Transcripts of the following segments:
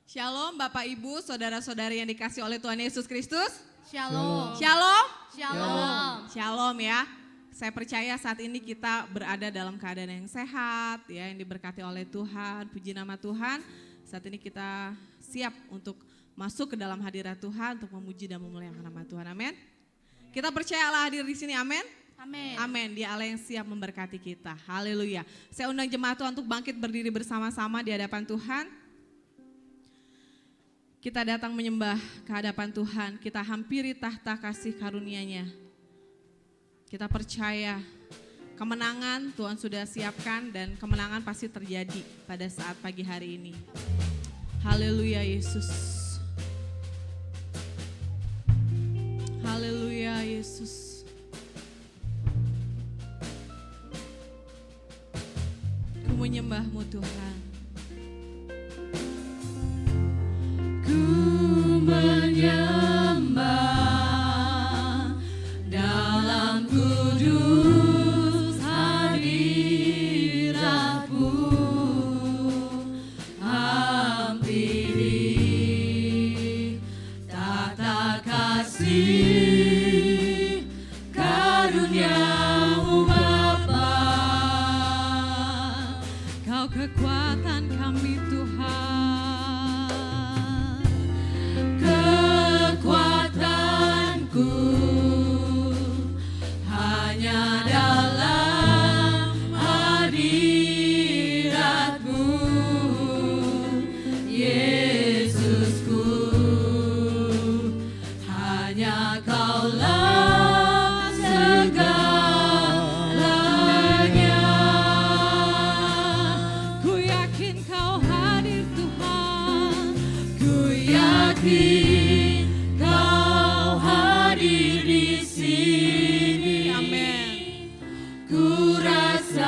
Shalom Bapak Ibu, saudara-saudari yang dikasih oleh Tuhan Yesus Kristus. Shalom. Shalom. Shalom. Shalom ya. Saya percaya saat ini kita berada dalam keadaan yang sehat ya, yang diberkati oleh Tuhan. Puji nama Tuhan. Saat ini kita siap untuk masuk ke dalam hadirat Tuhan untuk memuji dan memuliakan nama Tuhan. Amin. Kita percaya Allah hadir di sini. Amin. Amin. Amin. Dia Allah yang siap memberkati kita. Haleluya. Saya undang jemaat Tuhan untuk bangkit berdiri bersama-sama di hadapan Tuhan. Kita datang menyembah ke hadapan Tuhan. Kita hampiri tahta kasih karunia-Nya. Kita percaya kemenangan Tuhan sudah siapkan dan kemenangan pasti terjadi pada saat pagi hari ini. Haleluya Yesus. Haleluya Yesus. Ku menyembah-Mu Tuhan. Ku menyembah dalam kudus hadirat-Mu, hampiri tahta kasih karunia-Mu Bapa. Kau kekuatan kami Tuhan. Hanya dalam hadirat-Mu, Yesusku, hanya Kaulah segalanya. Ku yakin Kau hadir Tuhan, ku yakin Kau hadir di sini. Amin. Ku rasakan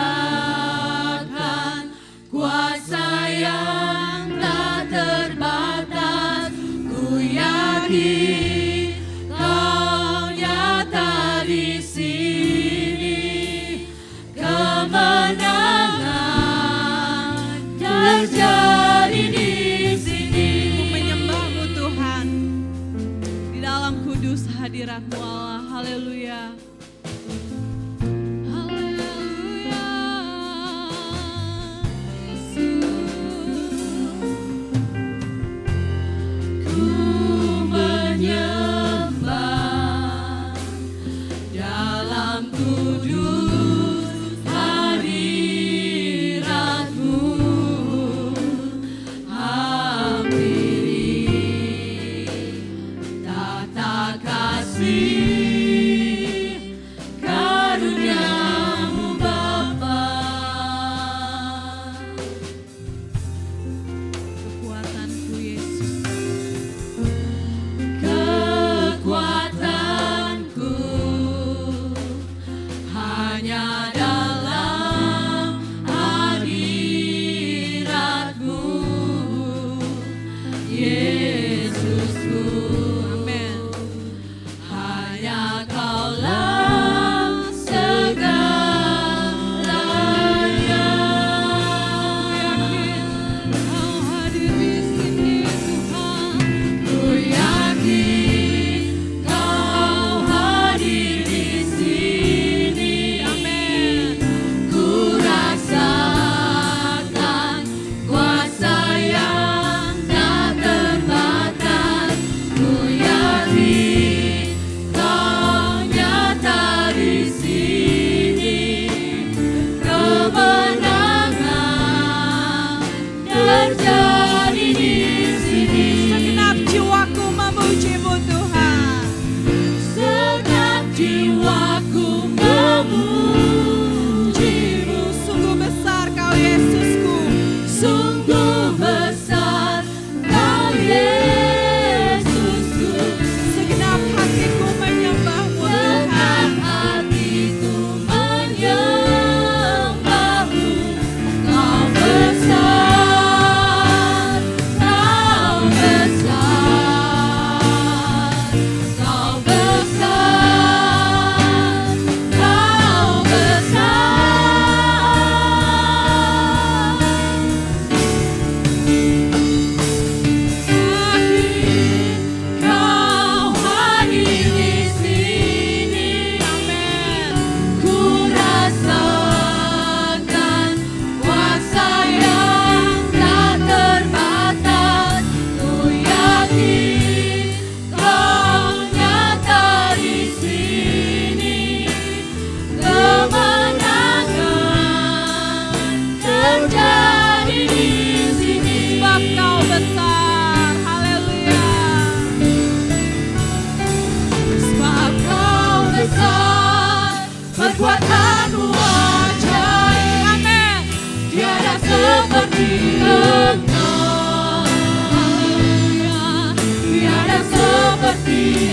kuasa yang tak terbatas. Ku yakin Kau nyata di sini. Kemenangan terjadi di sini. Ku menyembah-Mu Tuhan. Di dalam kudus hadirat-Mu Allah. Haleluya. Haleluya. Ku menyembah dalam kudus hadirat-Mu, hampiri tahta kasih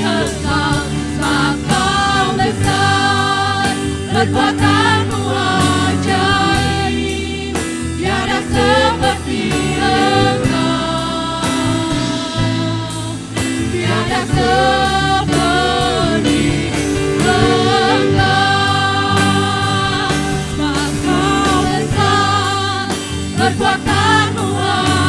Engkau, sebab Kau besar, perbuatanmu ajaib, tiada seperti Engkau, tiada seperti Engkau, sebab Kau besar, perbuatanmu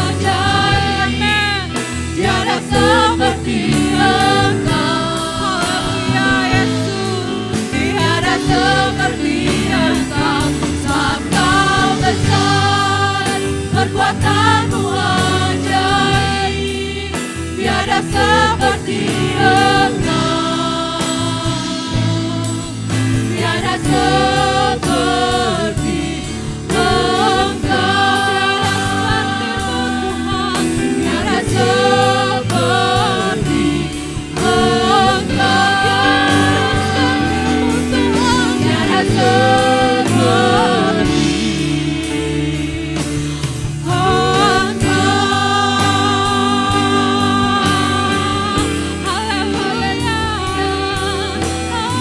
ajaib, tiada seperti Engkau, tiada seperti Engkau, sebab Kau besar, perbuatanmu ajaib, tiada seperti Engkau, tiada seperti tiada seperti tiada seperti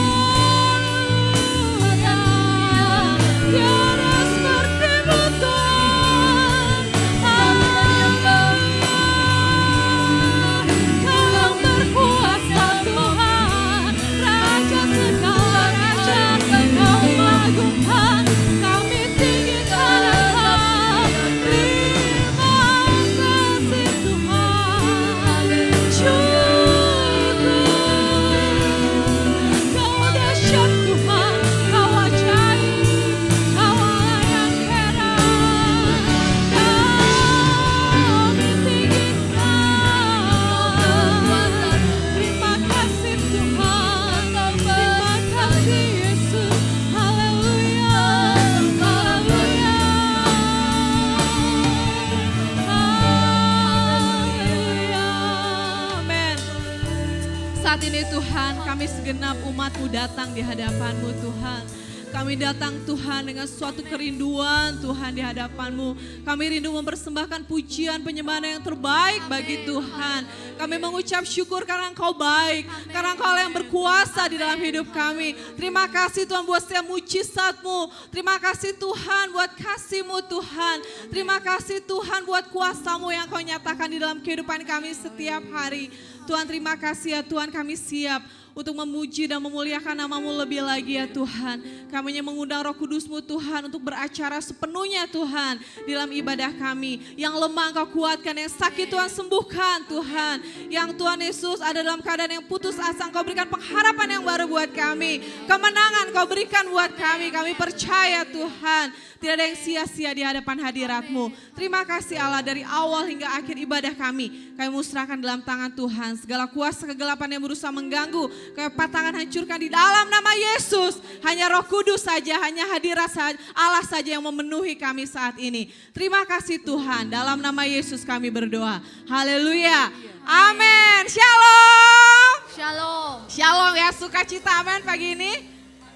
Saat ini Tuhan, kami segenap umat-Mu datang di hadapan-Mu Tuhan. Kami datang Tuhan dengan suatu kerinduan Tuhan di hadapan-Mu. Kami rindu mempersembahkan pujian penyembahan yang terbaik bagi Tuhan. Kami mengucap syukur karena Engkau baik, karena Engkau yang berkuasa di dalam hidup kami. Terima kasih Tuhan buat setiap mujizat-Mu. Terima kasih Tuhan buat kasih-Mu Tuhan. Terima kasih Tuhan buat kuasa-Mu yang Kau nyatakan di dalam kehidupan kami setiap hari. Tuhan terima kasih ya Tuhan, kami siap untuk memuji dan memuliakan nama-Mu lebih lagi ya Tuhan. Kami hanya mengundang Roh Kudus-Mu Tuhan untuk beracara sepenuhnya Tuhan di dalam ibadah kami. Yang lemah Engkau kuatkan, yang sakit Tuhan sembuhkan Tuhan. Yang Tuhan Yesus ada dalam keadaan yang putus asa, Engkau berikan pengharapan yang baru buat kami. Kemenangan Engkau berikan buat kami. Kami percaya Tuhan, tidak ada yang sia-sia di hadapan hadirat-Mu. Terima kasih Allah, dari awal hingga akhir ibadah kami musrahkan dalam tangan Tuhan. Segala kuasa kegelapan yang berusaha mengganggu, kami patahkan, hancurkan di dalam nama Yesus. Hanya Roh Kudus saja, hanya hadirat Allah saja yang memenuhi kami saat ini. Terima kasih Tuhan, dalam nama Yesus kami berdoa. Haleluya. Amin. Shalom. Shalom. Shalom ya, sukacita amin pagi ini.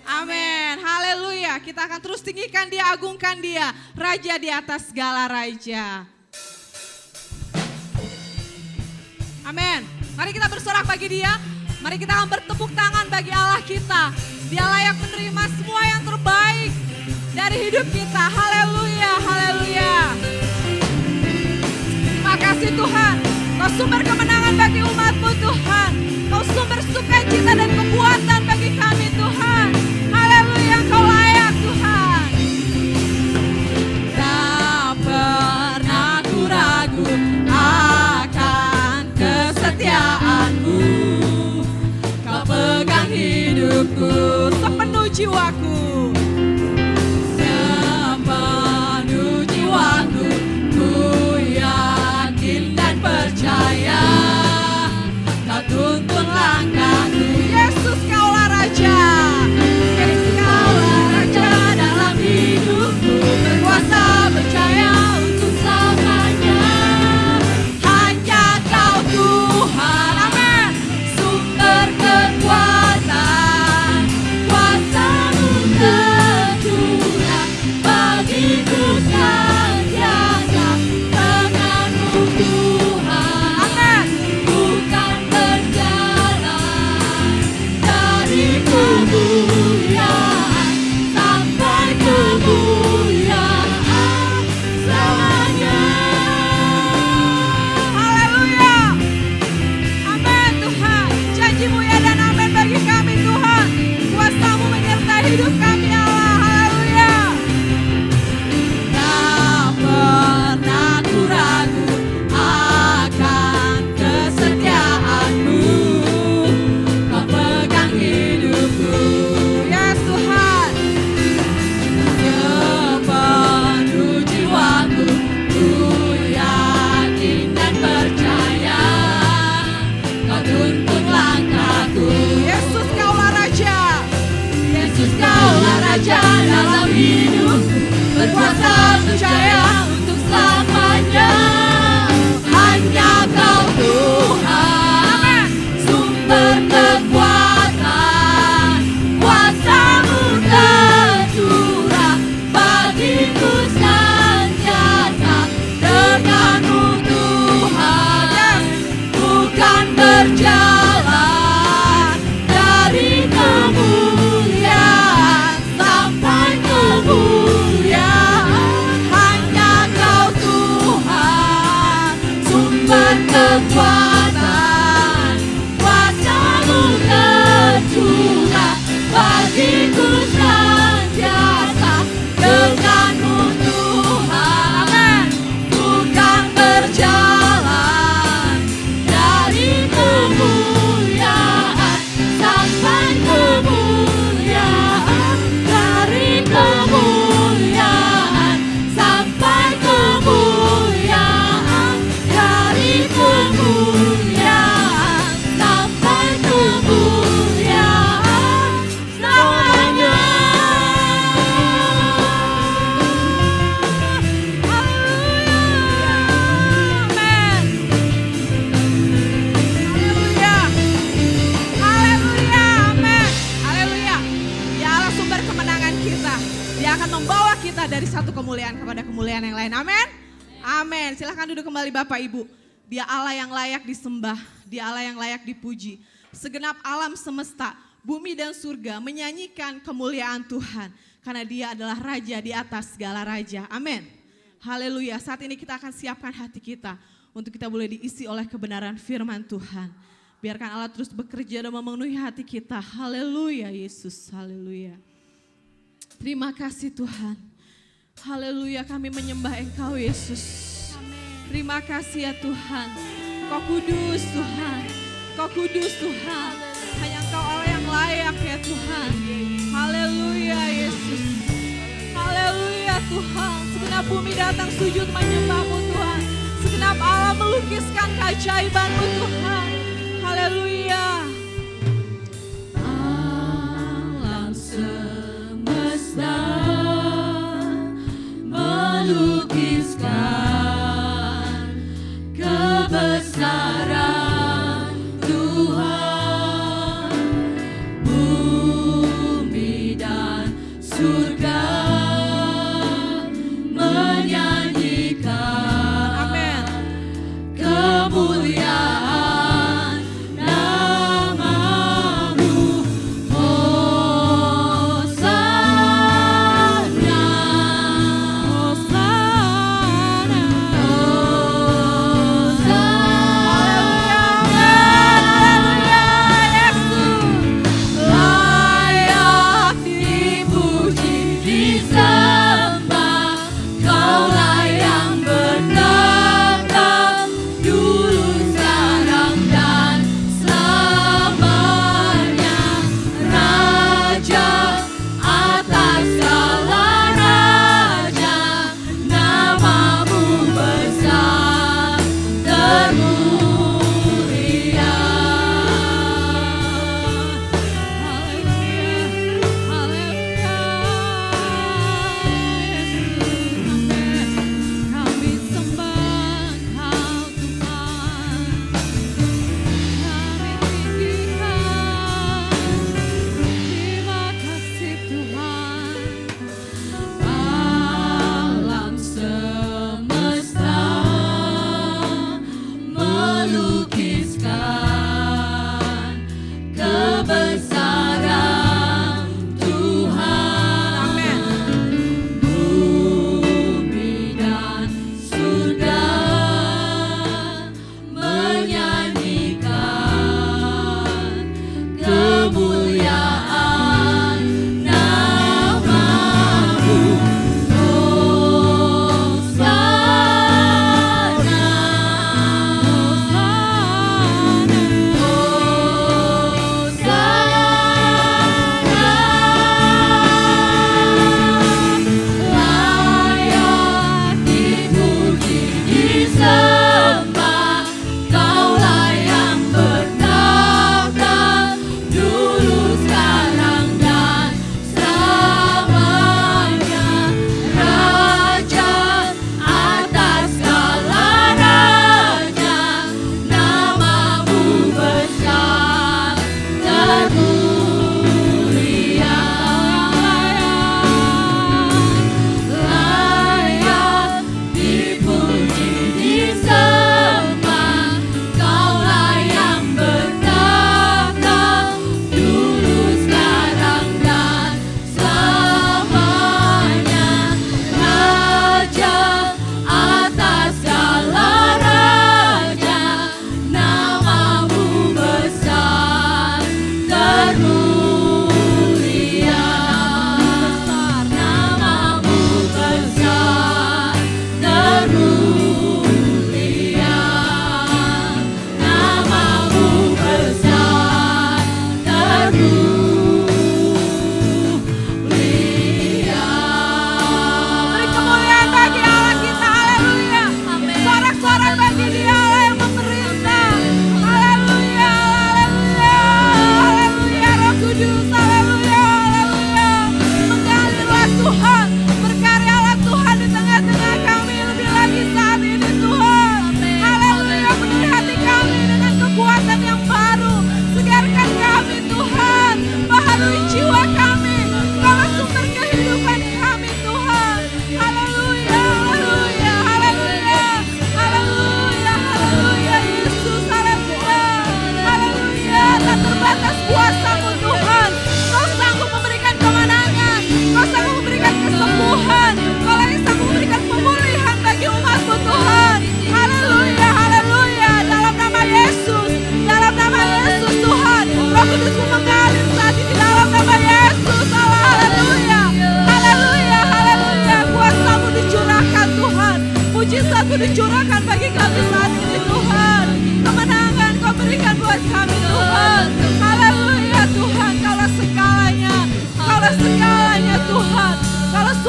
Amin. Haleluya. Kita akan terus tinggikan Dia, agungkan Dia, Raja di atas segala raja. Amin. Mari kita bersorak bagi Dia. Mari kita akan bertepuk tangan bagi Allah kita. Dia layak menerima semua yang terbaik dari hidup kita. Haleluya, haleluya. Terima kasih Tuhan. Kau sumber kemenangan bagi umat-Mu Tuhan. Kau sumber sukacita dan kekuatan bagi kami Tuhan. Haleluya, Kau layak Tuhan. Tak pernah ku ragu akan kesetiaan-Mu. Kau pegang hidupku sepenuh jiwaku. Sepenuh jiwaku, ku yakin dan percaya. Kau tuntun langkahku, Yesus Kaulah Raja. Yesus Kaulah Raja dalam hidupku. Berkuasa percaya untuk selamanya. Hanya Kau Tuhan, amin. Sumber kekuatan, kuasa-Mu tercurah bagiku senantiasa. Tangan-Mu Tuhan, amin. kekuatan, kuasa-Mu tercurah bagiku senantiasa. Denganmu Tuhan, ku kan berjalan dari kemuliaan sampai kemuliaan, dari kemuliaan sampai kemuliaan, dari kemuliaan sampai kemuliaan selamanya. Haleluya, amin. Haleluya. Ya Allah sumber kemenangan kita. Dia akan membawa kita dari satu kemuliaan kepada kemuliaan yang lain. Amin. Amin. Silahkan duduk kembali Bapak Ibu. Dia Allah yang layak disembah. Dia Allah yang layak dipuji. Segenap alam semesta, bumi dan surga menyanyikan kemuliaan Tuhan. Karena dia adalah raja di atas segala raja. Amin. Haleluya. Saat ini kita akan siapkan hati kita untuk kita boleh diisi oleh kebenaran firman Tuhan. Biarkan Allah terus bekerja dan memenuhi hati kita. Haleluya Yesus, haleluya. Terima kasih Tuhan. Haleluya, kami menyembah Engkau Yesus. Terima kasih ya Tuhan. Kau kudus Tuhan. Kau kudus Tuhan. Hanya Engkau Allah yang layak ya Tuhan. Haleluya Yesus. Haleluya Tuhan. Segenap bumi datang sujud menyembah-Mu Tuhan. Segenap Allah melukiskan keajaiban-Mu Tuhan. Haleluya. Alam semesta melukiskan kebesaran Tuhan. Bumi dan surga menyanyikan Amin. kemuliaan nama-Mu. Hosana, Hosana, Hosana,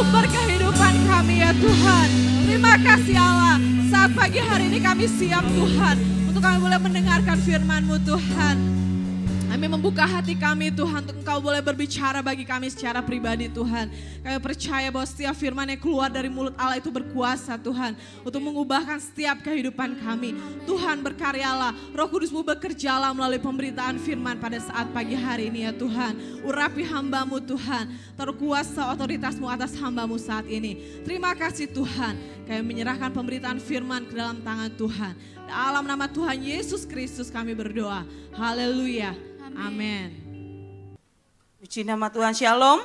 sumber kehidupan kami ya Tuhan. Terima kasih Allah, saat pagi hari ini kami siap Tuhan, untuk kami boleh mendengarkan firman-Mu Tuhan. Kami membuka hati kami Tuhan, untuk Engkau boleh berbicara bagi kami secara pribadi Tuhan. Kami percaya bahwa setiap firman yang keluar dari mulut Allah itu berkuasa Tuhan, untuk mengubahkan setiap kehidupan kami. Tuhan berkaryalah, Roh Kudus-Mu bekerjalah melalui pemberitaan firman pada saat pagi hari ini ya Tuhan. Urapi hamba-Mu Tuhan, taruh kuasa otoritas-Mu atas hamba-Mu saat ini. Terima kasih Tuhan, kami menyerahkan pemberitaan firman ke dalam tangan Tuhan. Dalam nama Tuhan Yesus Kristus kami berdoa. Haleluya. Amin. Puji nama Tuhan, shalom.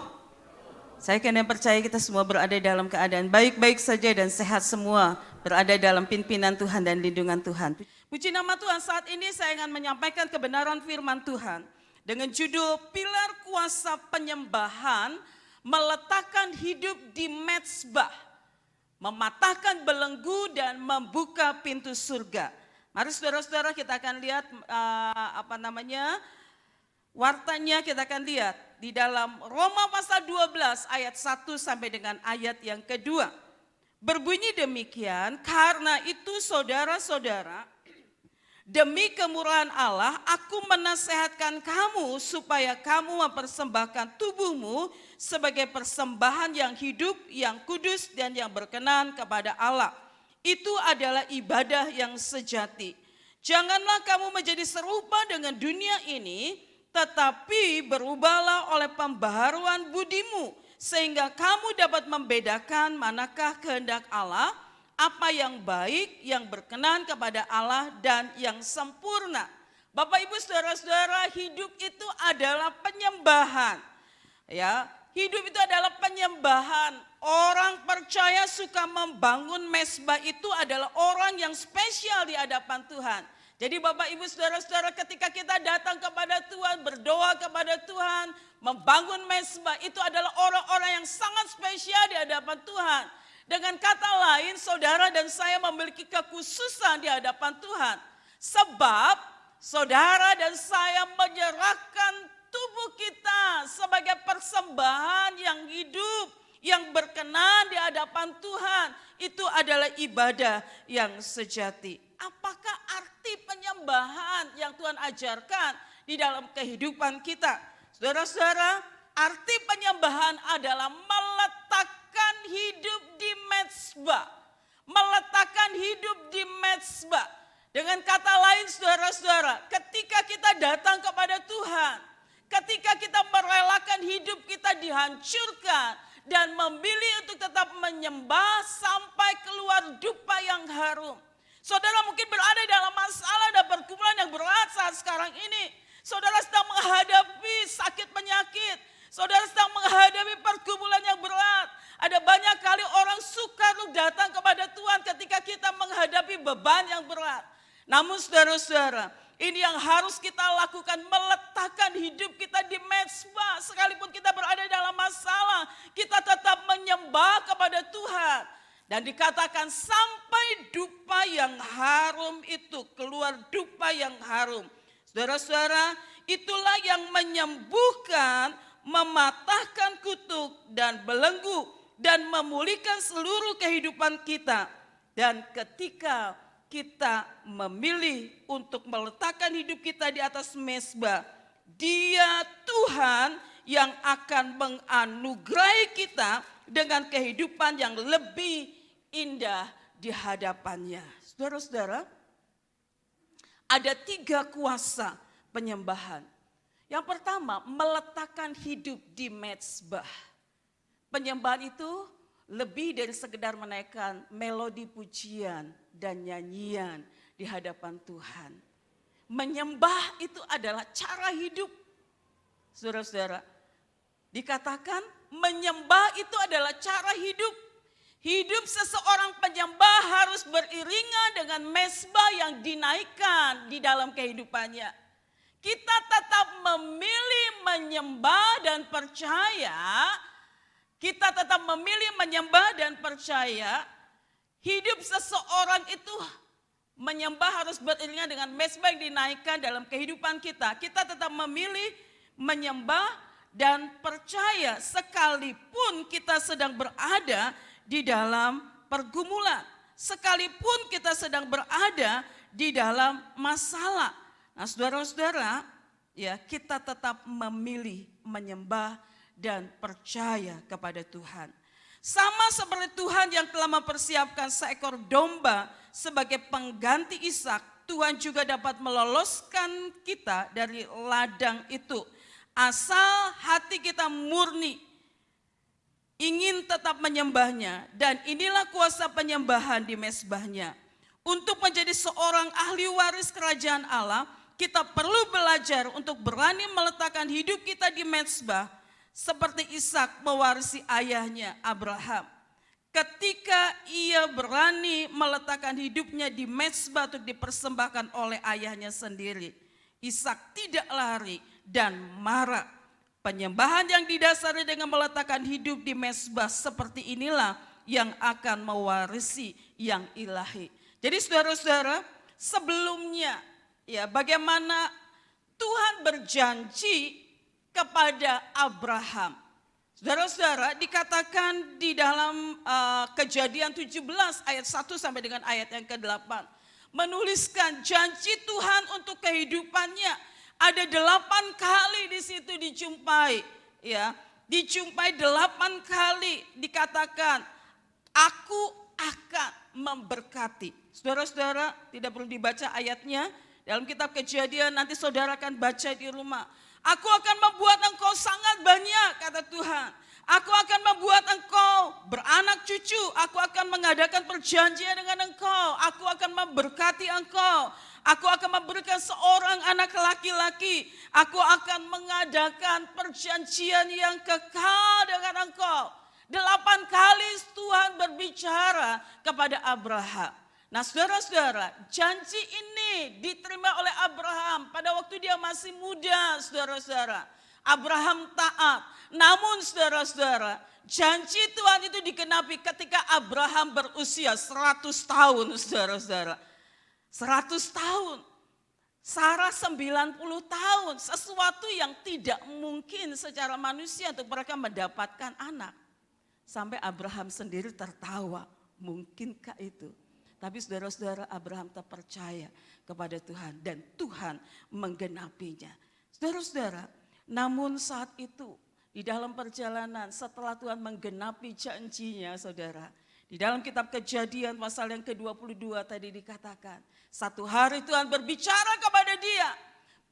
Saya kena percaya kita semua berada dalam keadaan baik-baik saja dan sehat semua. Berada dalam pimpinan Tuhan dan lindungan Tuhan. Puji nama Tuhan, saat ini saya akan menyampaikan kebenaran firman Tuhan. Dengan judul Pilar Kuasa Penyembahan, meletakkan hidup di mezbah. Mematahkan belenggu dan membuka pintu surga. Mari saudara-saudara kita akan lihat wartanya kita akan lihat di dalam Roma pasal 12 ayat 1 sampai dengan ayat yang kedua. Berbunyi demikian, karena itu saudara-saudara, demi kemurahan Allah, aku menasehatkan kamu supaya kamu mempersembahkan tubuhmu sebagai persembahan yang hidup, yang kudus dan yang berkenan kepada Allah. Itu adalah ibadah yang sejati. Janganlah kamu menjadi serupa dengan dunia ini, tetapi berubahlah oleh pembaharuan budimu, sehingga kamu dapat membedakan manakah kehendak Allah, apa yang baik, yang berkenan kepada Allah, dan yang sempurna. Bapak Ibu saudara-saudara, hidup itu adalah penyembahan. Ya, hidup itu adalah penyembahan. Orang percaya suka membangun mezbah itu adalah orang yang spesial di hadapan Tuhan. Jadi Bapak Ibu saudara-saudara, ketika kita datang kepada Tuhan, berdoa kepada Tuhan, membangun mezbah, itu adalah orang-orang yang sangat spesial di hadapan Tuhan. Dengan kata lain, saudara dan saya memiliki kekhususan di hadapan Tuhan. Sebab saudara dan saya menyerahkan tubuh kita sebagai persembahan yang hidup, yang berkenan di hadapan Tuhan. Itu adalah ibadah yang sejati. Apakah arti penyembahan yang Tuhan ajarkan di dalam kehidupan kita? Saudara-saudara, arti penyembahan adalah meletakkan hidup di mezbah. Meletakkan hidup di mezbah. Dengan kata lain saudara-saudara, ketika kita datang kepada Tuhan, ketika kita merelakan hidup kita dihancurkan dan memilih untuk tetap menyembah sampai keluar dupa yang harum. Saudara mungkin berada dalam masalah dan pergumulan yang berat saat sekarang ini. Saudara sedang menghadapi sakit penyakit. Saudara sedang menghadapi pergumulan yang berat. Ada banyak kali orang suka untuk datang kepada Tuhan ketika kita menghadapi beban yang berat. Namun saudara-saudara, ini yang harus kita lakukan, meletakkan hidup kita di mezbah. Sekalipun kita berada dalam masalah, kita tetap menyembah kepada Tuhan. Dan dikatakan sampai dupa yang harum itu, keluar dupa yang harum. Saudara-saudara, itulah yang menyembuhkan, mematahkan kutuk dan belenggu, dan memulihkan seluruh kehidupan kita. Dan ketika kita memilih untuk meletakkan hidup kita di atas mezbah, Dia Tuhan yang akan menganugerahi kita dengan kehidupan yang lebih indah di hadapannya. Saudara-saudara, ada 3 kuasa penyembahan. Yang pertama, meletakkan hidup di mezbah. Penyembahan itu lebih dari sekedar menaikkan melodi pujian dan nyanyian di hadapan Tuhan. Menyembah itu adalah cara hidup. Saudara-saudara, dikatakan menyembah itu adalah cara hidup. Hidup seseorang penyembah harus beriringan dengan mezbah yang dinaikkan di dalam kehidupannya. Kita tetap memilih menyembah dan percaya. Kita tetap memilih menyembah dan percaya. Hidup seseorang itu menyembah harus beriringan dengan mezbah yang dinaikkan dalam kehidupan kita. Kita tetap memilih menyembah dan percaya sekalipun kita sedang berada di dalam pergumulan, sekalipun kita sedang berada di dalam masalah. Nah, saudara-saudara, ya, kita tetap memilih menyembah dan percaya kepada Tuhan. Sama seperti Tuhan yang telah mempersiapkan seekor domba sebagai pengganti Ishak, Tuhan juga dapat meloloskan kita dari ladang itu. Asal hati kita murni, ingin tetap menyembahnya, dan inilah kuasa penyembahan di mezbahnya. Untuk menjadi seorang ahli waris kerajaan Allah, kita perlu belajar untuk berani meletakkan hidup kita di mezbah, seperti Ishak mewarisi ayahnya Abraham. Ketika ia berani meletakkan hidupnya di mezbah untuk dipersembahkan oleh ayahnya sendiri, Ishak tidak lari dan marah. Penyembahan yang didasari dengan meletakkan hidup di mezbah seperti inilah yang akan mewarisi yang ilahi. Jadi saudara-saudara, sebelumnya ya, bagaimana Tuhan berjanji kepada Abraham. Saudara-saudara, dikatakan di dalam Kejadian 17 ayat 1 sampai dengan ayat yang ke-8. Menuliskan janji Tuhan untuk kehidupannya. Ada 8 kali di situ dijumpai, ya, dijumpai 8 kali dikatakan, aku akan memberkati. Saudara-saudara, tidak perlu dibaca ayatnya, dalam kitab Kejadian nanti saudara akan baca di rumah. Aku akan membuat engkau sangat banyak, kata Tuhan. Aku akan membuat engkau beranak cucu. Aku akan mengadakan perjanjian dengan engkau. Aku akan memberkati engkau. Aku akan memberikan seorang anak laki-laki. Aku akan mengadakan perjanjian yang kekal dengan engkau. 8 kali Tuhan berbicara kepada Abraham. Nah, saudara-saudara, janji ini diterima oleh Abraham pada waktu dia masih muda, saudara-saudara. Abraham taat. Namun saudara-saudara, janji Tuhan itu digenapi ketika Abraham berusia 100 tahun, saudara-saudara. 100 tahun. Sarah 90 tahun. Sesuatu yang tidak mungkin secara manusia untuk mereka mendapatkan anak. Sampai Abraham sendiri tertawa. Mungkinkah itu? Tapi saudara-saudara, Abraham tak percaya kepada Tuhan. Dan Tuhan menggenapinya. Saudara-saudara, namun saat itu di dalam perjalanan setelah Tuhan menggenapi janjinya, saudara. Di dalam kitab Kejadian pasal yang ke-22 tadi dikatakan, satu hari Tuhan berbicara kepada dia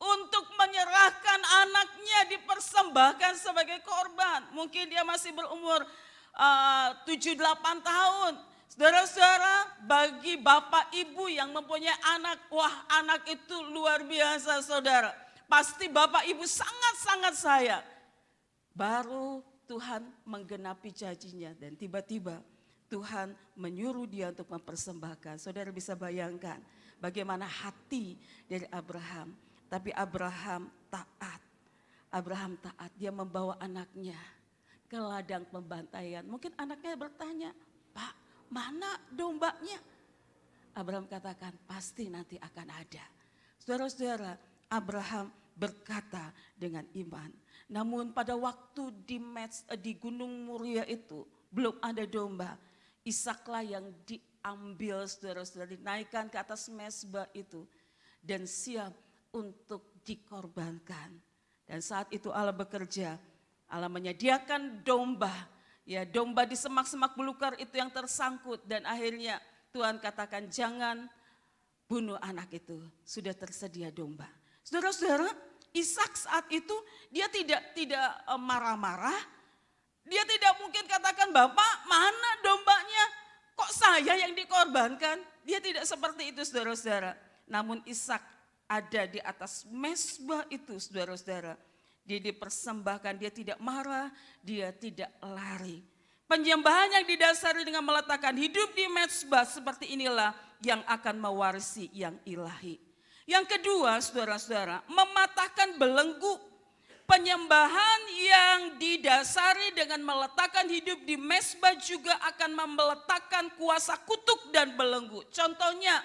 untuk menyerahkan anaknya dipersembahkan sebagai korban. Mungkin dia masih berumur 7-8 tahun. Saudara-saudara, bagi bapak ibu yang mempunyai anak, wah, anak itu luar biasa, saudara. Pasti bapak ibu sangat-sangat sayang. Baru Tuhan menggenapi janjinya dan tiba-tiba Tuhan menyuruh dia untuk mempersembahkan. Saudara bisa bayangkan bagaimana hati dari Abraham. Tapi Abraham taat. Abraham taat, dia membawa anaknya ke ladang pembantaian. Mungkin anaknya bertanya, Pak, mana dombanya? Abraham katakan, pasti nanti akan ada. Saudara-saudara, Abraham berkata dengan iman. Namun pada waktu di Gunung Moria itu belum ada domba. Ishaklah yang diambil, saudara-saudara, dinaikkan ke atas mezbah itu dan siap untuk dikorbankan. Dan saat itu Allah bekerja, Allah menyediakan domba, ya, domba di semak-semak belukar itu yang tersangkut, dan akhirnya Tuhan katakan jangan bunuh anak itu, sudah tersedia domba. Saudara-saudara, Ishak saat itu dia tidak marah-marah. Dia tidak mungkin katakan, Bapak mana dombanya? Kok saya yang dikorbankan? Dia tidak seperti itu, saudara-saudara. Namun Ishak ada di atas mezbah itu, saudara-saudara. Dia dipersembahkan, dia tidak marah, dia tidak lari. Penyembahan yang didasari dengan meletakkan hidup di mezbah seperti inilah yang akan mewarisi yang ilahi. Yang kedua, saudara-saudara, mematahkan belenggu. Penyembahan yang didasari dengan meletakkan hidup di mezbah juga akan meletakkan kuasa kutuk dan belenggu. Contohnya,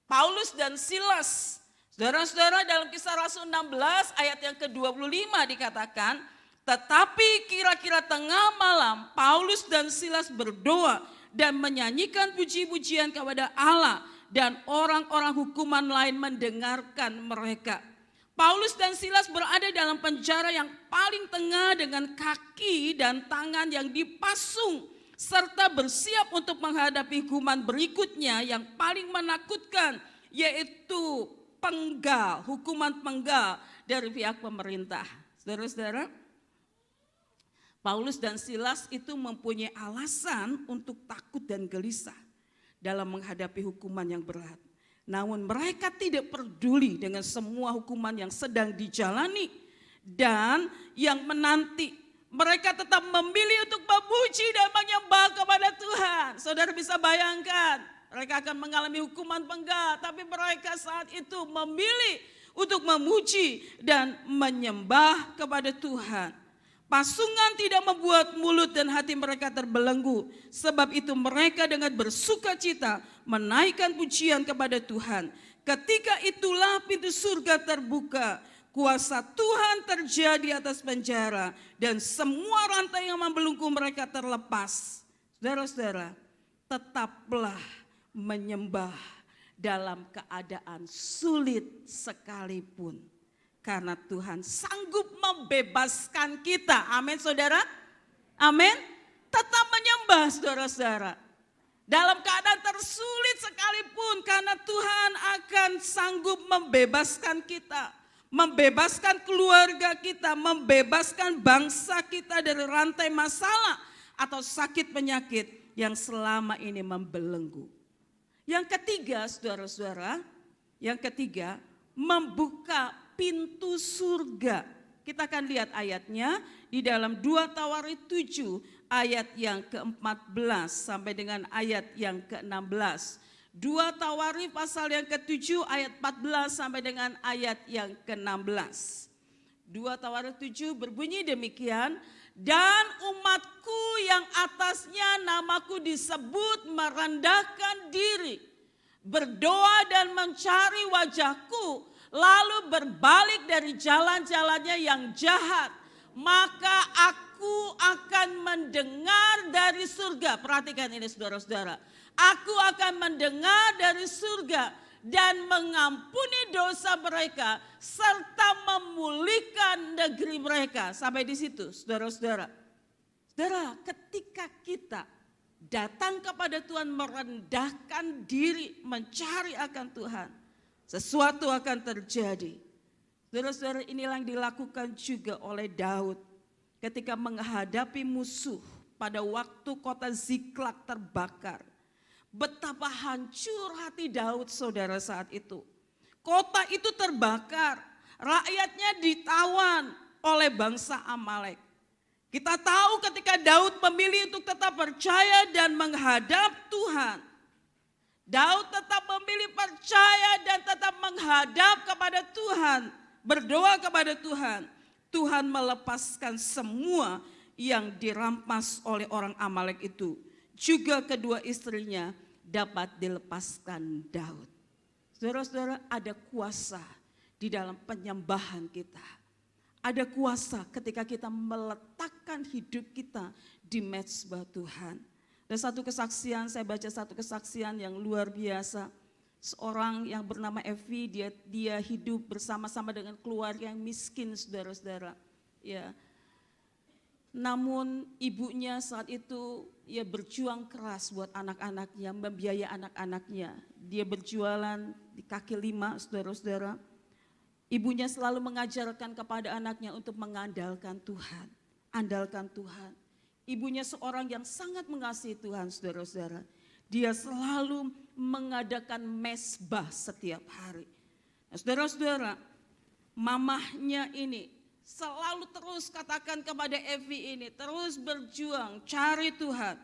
Paulus dan Silas. Saudara-saudara, dalam Kisah Rasul 16 ayat yang ke-25 dikatakan, Tetapi kira-kira tengah malam Paulus dan Silas berdoa dan menyanyikan puji-pujian kepada Allah, dan orang-orang hukuman lain mendengarkan mereka. Paulus dan Silas berada dalam penjara yang paling tengah dengan kaki dan tangan yang dipasung, serta bersiap untuk menghadapi hukuman berikutnya yang paling menakutkan, yaitu penggal, hukuman penggal dari pihak pemerintah. Saudara-saudara, Paulus dan Silas itu mempunyai alasan untuk takut dan gelisah dalam menghadapi hukuman yang berat. Namun mereka tidak peduli dengan semua hukuman yang sedang dijalani dan yang menanti. Mereka tetap memilih untuk memuji dan menyembah kepada Tuhan. Saudara bisa bayangkan, mereka akan mengalami hukuman penggal, tapi mereka saat itu memilih untuk memuji dan menyembah kepada Tuhan. Pasungan tidak membuat mulut dan hati mereka terbelenggu. Sebab itu mereka dengan bersuka cita menaikkan pujian kepada Tuhan. Ketika itulah pintu surga terbuka. Kuasa Tuhan terjadi atas penjara. Dan semua rantai yang membelenggu mereka terlepas. Saudara-saudara, tetaplah menyembah dalam keadaan sulit sekalipun. Karena Tuhan sanggup membebaskan kita. Amin saudara. Amin. Tetap menyembah saudara-saudara. Dalam keadaan tersulit sekalipun, karena Tuhan akan sanggup membebaskan kita. Membebaskan keluarga kita, membebaskan bangsa kita dari rantai masalah atau sakit penyakit yang selama ini membelenggu. Yang ketiga saudara-saudara, membuka pintu surga. Kita akan lihat ayatnya di dalam 2 Tawarik 7 ayat yang ke-14 sampai dengan ayat yang ke-16. 2 Tawarik pasal yang ke-7 ayat 14 sampai dengan ayat yang ke-16. 2 Tawarik 7 berbunyi demikian, dan umatku yang atasnya namaku disebut merendahkan diri, berdoa dan mencari wajahku, lalu berbalik dari jalan-jalannya yang jahat, maka aku akan mendengar dari surga. Perhatikan ini saudara-saudara. Aku akan mendengar dari surga dan mengampuni dosa mereka serta memulihkan negeri mereka. Sampai di situ saudara-saudara. Saudara, ketika kita datang kepada Tuhan, merendahkan diri, mencari akan Tuhan, sesuatu akan terjadi. Saudara-saudara, inilah yang dilakukan juga oleh Daud ketika menghadapi musuh pada waktu kota Ziklag terbakar. Betapa hancur hati Daud saudara saat itu. Kota itu terbakar, rakyatnya ditawan oleh bangsa Amalek. Kita tahu ketika Daud memilih untuk tetap percaya dan menghadap Tuhan, Daud tetap memilih percaya dan tetap menghadap kepada Tuhan, berdoa kepada Tuhan. Tuhan melepaskan semua yang dirampas oleh orang Amalek itu. Juga kedua istrinya dapat dilepaskan Daud. Saudara-saudara, ada kuasa di dalam penyembahan kita. Ada kuasa ketika kita meletakkan hidup kita di mezbah Tuhan. Dan satu kesaksian, saya baca satu kesaksian yang luar biasa. Seorang yang bernama Evi, dia hidup bersama-sama dengan keluarga yang miskin saudara-saudara. Ya. Namun ibunya saat itu ya berjuang keras buat anak-anaknya, membiayai anak-anaknya. Dia berjualan di kaki lima saudara-saudara. Ibunya selalu mengajarkan kepada anaknya untuk mengandalkan Tuhan. Andalkan Tuhan. Ibunya seorang yang sangat mengasihi Tuhan saudara-saudara. Dia selalu mengadakan mezbah setiap hari. Nah, saudara-saudara, mamahnya ini selalu terus katakan kepada Evi ini, terus berjuang cari Tuhan.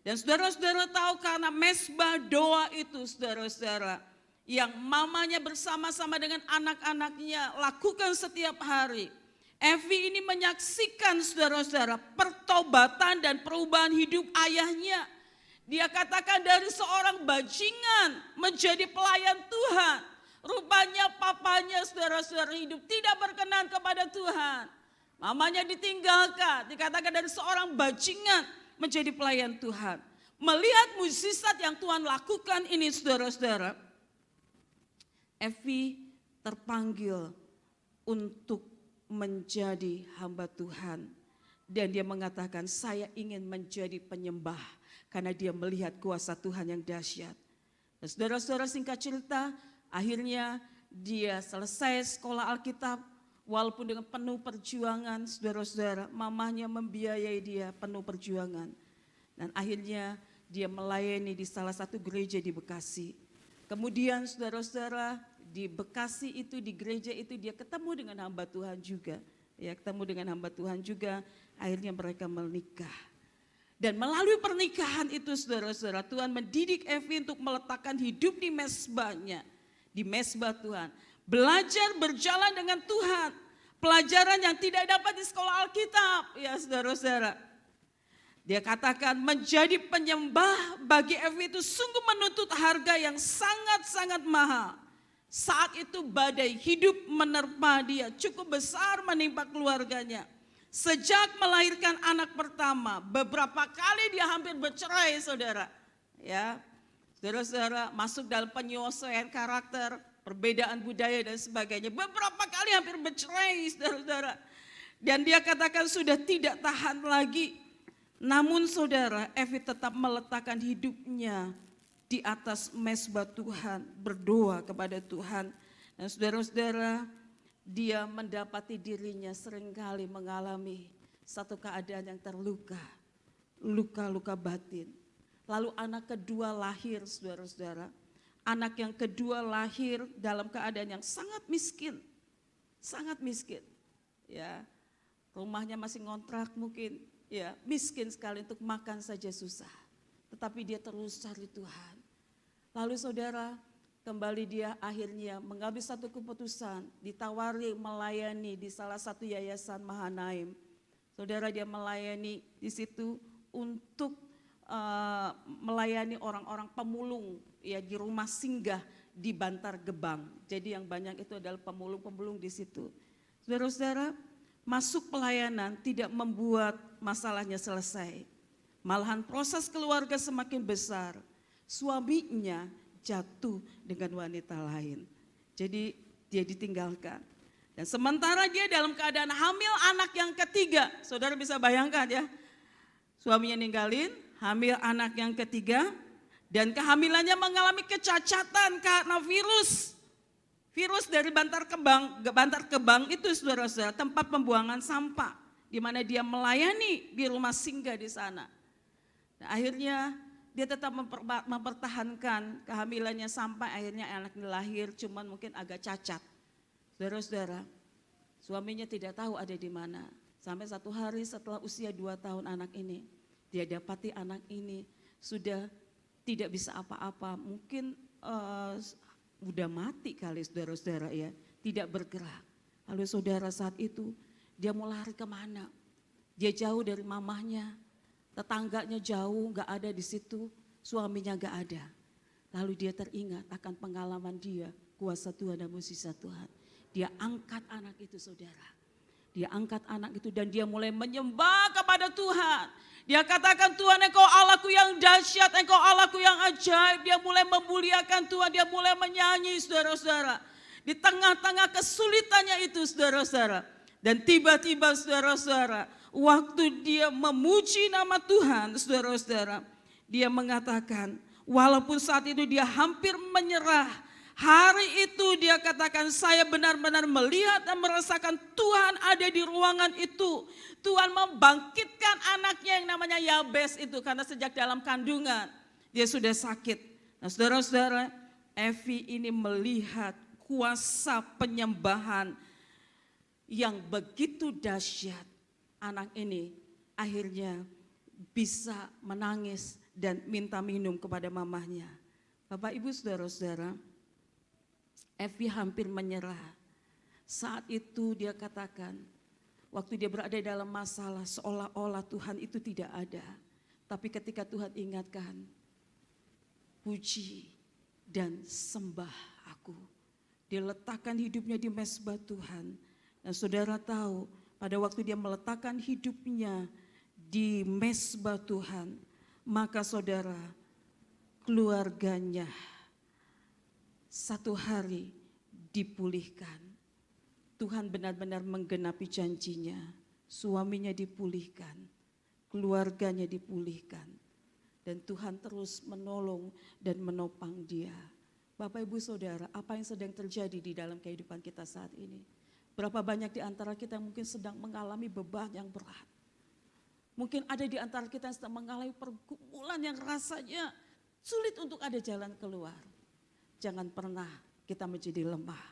Dan saudara-saudara tahu karena mezbah doa itu saudara-saudara, yang mamanya bersama-sama dengan anak-anaknya lakukan setiap hari. Evi ini menyaksikan saudara-saudara pertobatan dan perubahan hidup ayahnya. Dia katakan dari seorang bajingan menjadi pelayan Tuhan. Rupanya papanya saudara-saudara hidup tidak berkenan kepada Tuhan. Mamanya ditinggalkan, dikatakan dari seorang bajingan menjadi pelayan Tuhan. Melihat mukjizat yang Tuhan lakukan ini saudara-saudara, Evi terpanggil untuk menjadi hamba Tuhan. Dan dia mengatakan, saya ingin menjadi penyembah karena dia melihat kuasa Tuhan yang dahsyat. Dan saudara-saudara, singkat cerita, akhirnya dia selesai sekolah Alkitab, walaupun dengan penuh perjuangan, saudara-saudara, mamahnya membiayai dia penuh perjuangan. Dan akhirnya dia melayani di salah satu gereja di Bekasi. Kemudian saudara-saudara, di Bekasi itu, di gereja itu dia ketemu dengan hamba Tuhan juga. Ya, ketemu dengan hamba Tuhan juga, akhirnya mereka menikah. Dan melalui pernikahan itu saudara-saudara, Tuhan mendidik Evi untuk meletakkan hidup di mezbahnya, di mezbah Tuhan. Belajar berjalan dengan Tuhan, pelajaran yang tidak dapat di sekolah Alkitab, ya saudara-saudara. Dia katakan menjadi penyembah bagi Evi itu sungguh menuntut harga yang sangat-sangat mahal. Saat itu badai hidup menerpa dia, cukup besar menimpa keluarganya. Sejak melahirkan anak pertama, beberapa kali dia hampir bercerai saudara. Ya, saudara-saudara, masuk dalam penyesuaian karakter, perbedaan budaya dan sebagainya. Beberapa kali hampir bercerai saudara-saudara. Dan dia katakan sudah tidak tahan lagi. Namun saudara, Evi tetap meletakkan hidupnya di atas mezbah Tuhan, berdoa kepada Tuhan. Dan saudara-saudara, dia mendapati dirinya seringkali mengalami satu keadaan yang terluka, luka-luka batin. Lalu anak kedua lahir saudara-saudara. Anak yang kedua lahir dalam keadaan yang sangat miskin. Sangat miskin. Ya, rumahnya masih ngontrak mungkin. Ya, miskin sekali, untuk makan saja susah. Tetapi dia terus cari Tuhan. Lalu saudara, kembali dia akhirnya mengambil satu keputusan, ditawari melayani di salah satu yayasan Mahanaim. Saudara, dia melayani di situ untuk melayani orang-orang pemulung ya di rumah singgah di Bantar Gebang. Jadi yang banyak itu adalah pemulung-pemulung di situ. Saudara-saudara, masuk pelayanan tidak membuat masalahnya selesai. Malahan proses keluarga semakin besar. Suaminya jatuh dengan wanita lain. Jadi dia ditinggalkan. Dan sementara dia dalam keadaan hamil anak yang ketiga. Saudara bisa bayangkan ya. Suaminya ninggalin, hamil anak yang ketiga. Dan kehamilannya mengalami kecacatan karena virus. Virus dari Bantar Gebang itu saudara-saudara tempat pembuangan sampah. Di mana dia melayani di rumah singgah di sana. Nah, akhirnya dia tetap mempertahankan kehamilannya sampai akhirnya anaknya lahir, cuman mungkin agak cacat. Saudara-saudara, suaminya tidak tahu ada di mana. Sampai satu hari setelah usia 2 tahun anak ini, dia dapati anak ini sudah tidak bisa apa-apa. Mungkin udah mati kali saudara-saudara ya, tidak bergerak. Lalu saudara saat itu dia mau lari kemana? Dia jauh dari mamahnya, tetangganya jauh, gak ada di situ, suaminya gak ada. Lalu dia teringat akan pengalaman dia, kuasa Tuhan dan mukjizat Tuhan. Dia angkat anak itu saudara. Dia angkat anak itu dan dia mulai menyembah kepada Tuhan. Dia katakan, Tuhan engkau Allahku yang dahsyat, engkau Allahku yang ajaib. Dia mulai memuliakan Tuhan, dia mulai menyanyi saudara-saudara. Di tengah-tengah kesulitannya itu saudara-saudara. Dan tiba-tiba saudara-saudara, waktu dia memuji nama Tuhan saudara-saudara, dia mengatakan walaupun saat itu dia hampir menyerah, hari itu dia katakan saya benar-benar melihat dan merasakan Tuhan ada di ruangan itu. Tuhan membangkitkan anaknya yang namanya Yabes itu karena sejak dalam kandungan dia sudah sakit. Nah saudara-saudara, Evi ini melihat kuasa penyembahan yang begitu dahsyat. Anak ini akhirnya bisa menangis dan minta minum kepada mamahnya. Bapak Ibu saudara-saudara, Evi hampir menyerah. Saat itu dia katakan, waktu dia berada dalam masalah seolah-olah Tuhan itu tidak ada. Tapi ketika Tuhan ingatkan, puji dan sembah aku. Dia letakkan hidupnya di mezbah Tuhan. Dan saudara tahu pada waktu dia meletakkan hidupnya di mezbah Tuhan, maka saudara, keluarganya satu hari dipulihkan. Tuhan benar-benar menggenapi janjinya. Suaminya dipulihkan, keluarganya dipulihkan. Dan Tuhan terus menolong dan menopang dia. Bapak Ibu Saudara, apa yang sedang terjadi di dalam kehidupan kita saat ini? Berapa banyak di antara kita yang mungkin sedang mengalami beban yang berat. Mungkin ada di antara kita yang sedang mengalami pergumulan yang rasanya sulit untuk ada jalan keluar. Jangan pernah kita menjadi lemah.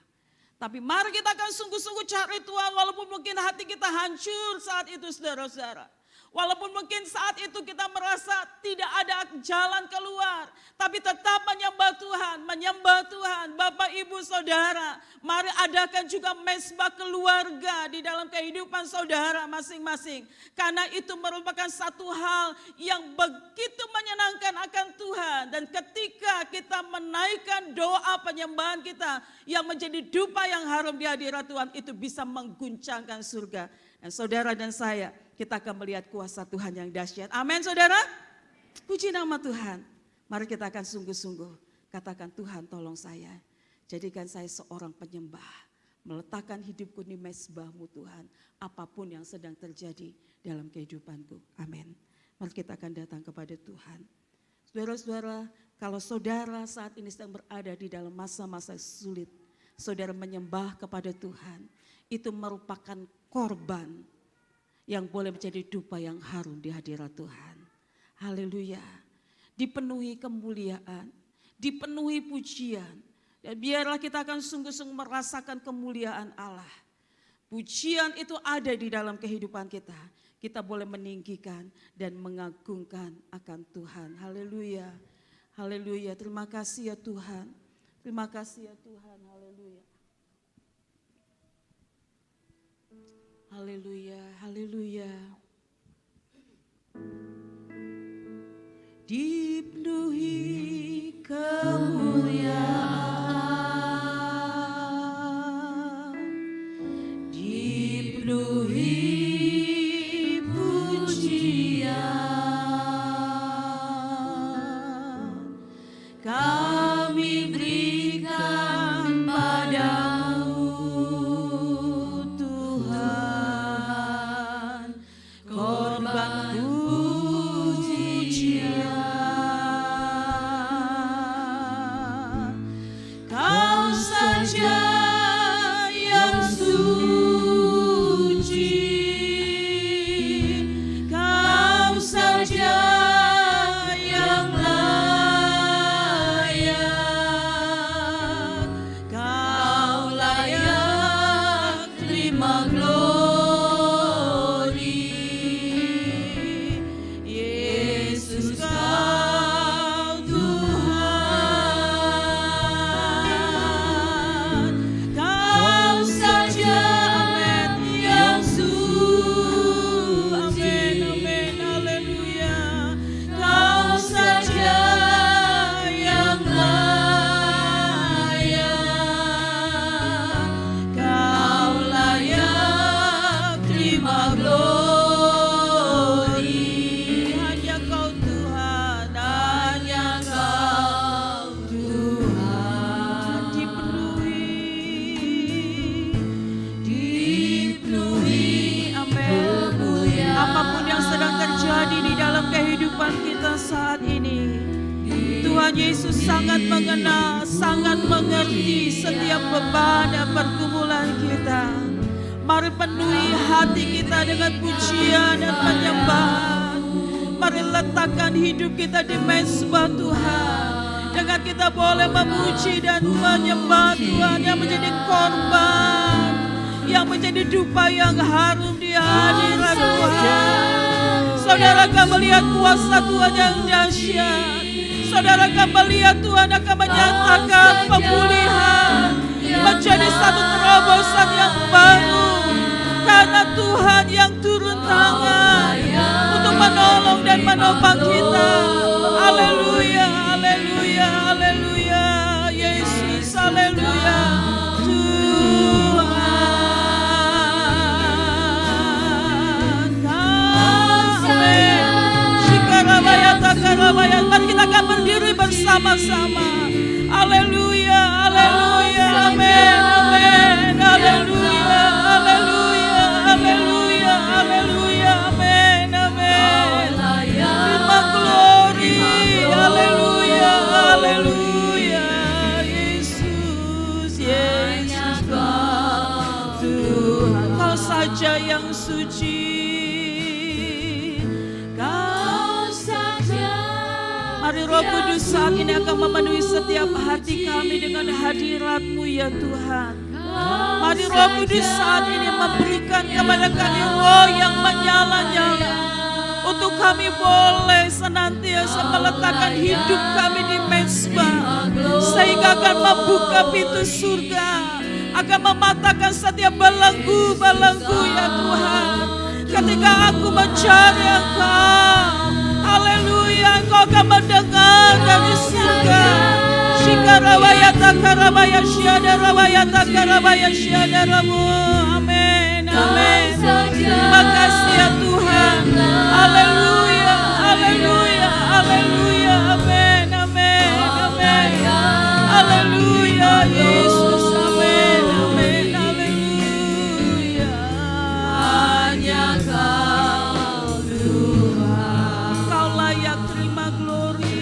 Tapi mari kita akan sungguh-sungguh cari Tuhan walaupun mungkin hati kita hancur saat itu saudara-saudara. Walaupun mungkin saat itu kita merasa tidak ada jalan keluar. Tapi tetap menyembah Tuhan, Bapak Ibu Saudara. Mari adakan juga mezbah keluarga di dalam kehidupan saudara masing-masing. Karena itu merupakan satu hal yang begitu menyenangkan akan Tuhan. Dan ketika kita menaikkan doa penyembahan kita yang menjadi dupa yang harum di hadirat Tuhan, itu bisa mengguncangkan surga. Dan saudara dan saya, kita akan melihat kuasa Tuhan yang dahsyat. Amin saudara. Puji nama Tuhan. Mari kita akan sungguh-sungguh katakan, Tuhan tolong saya. Jadikan saya seorang penyembah. Meletakkan hidupku di mezbah-Mu Tuhan. Apapun yang sedang terjadi dalam kehidupanku. Amin. Mari kita akan datang kepada Tuhan. Saudara-saudara, kalau saudara saat ini sedang berada di dalam masa-masa sulit. Saudara menyembah kepada Tuhan. Itu merupakan korban yang boleh menjadi dupa yang harum di hadirat Tuhan. Haleluya. Dipenuhi kemuliaan, dipenuhi pujian. Dan biarlah kita akan sungguh-sungguh merasakan kemuliaan Allah. Pujian itu ada di dalam kehidupan kita. Kita boleh meninggikan dan mengagungkan akan Tuhan. Haleluya. Haleluya. Terima kasih ya Tuhan. Terima kasih ya Tuhan. Haleluya. Haleluya, haleluya. Dipenuhi kemuliaan, dipenuhi pujian, kami berikan padamu Tuhan, korban pujian. Kau saja yang suci, Kau saja yang layak, Kau layak terima glory. Yesus Kau Tuhan, Kau saja yang suci. Amin, amin, haleluya. Kau saja yang layak, Kau layak terima glory. Hanya Kau Tuhan, hanya Kau Tuhan. Dipenuhi, amin. Apapun yang sedang terjadi di dalam kehidupan kita saat ini, Tuhan Yesus sangat mengenal, sangat mengerti setiap beban dan pergumulan kita. Mari penuhi hati kita dengan pujian dan penyembahan. Mari letakkan hidup kita di mezbah Tuhan. Dengan kita boleh memuji dan menyembah Tuhan yang menjadi korban, yang menjadi dupa yang harum di hadirat Tuhan. Saudara akan melihat kuasa Tuhan yang dahsyat. Saudara akan melihat Tuhan akan menyatakan pemulihan menjadi satu terobosan yang baru. Karena Tuhan yang turun tangan untuk menolong dan menopang kita. Haleluya, haleluya, haleluya. Yesus, haleluya. Tuhan. kita berdiri bersama-sama. Haleluya, haleluya, amin, amin, haleluya, haleluya, haleluya, haleluya, amin, amin. Terima glory, haleluya, haleluya, Yesus, Yesus, Tuhan, Kau saja yang suci. Mari Roh Kudus saat ini akan memenuhi setiap hati kami dengan hadirat-Mu ya Tuhan. Mari Roh Kudus saat ini memberikan kepada kami roh yang menyala-nyala, untuk kami boleh senantiasa meletakkan hidup kami di mezbah, sehingga akan membuka pintu surga, akan mematahkan setiap belenggu-belenggu ya Tuhan. Ketika aku mencari Engkau, haleluya, Engkau akan mendengar dari surga. Shikarawayata karabaya syadarabaya takarabaya syadaramu. Amin, amin. Terima kasih ya Tuhan. Haleluya, haleluya, haleluya. Amin, amin, amin. Haleluya, Yesus. Amin, amin, haleluya. Hanya Kau Tuhan. Kau layak terima glory.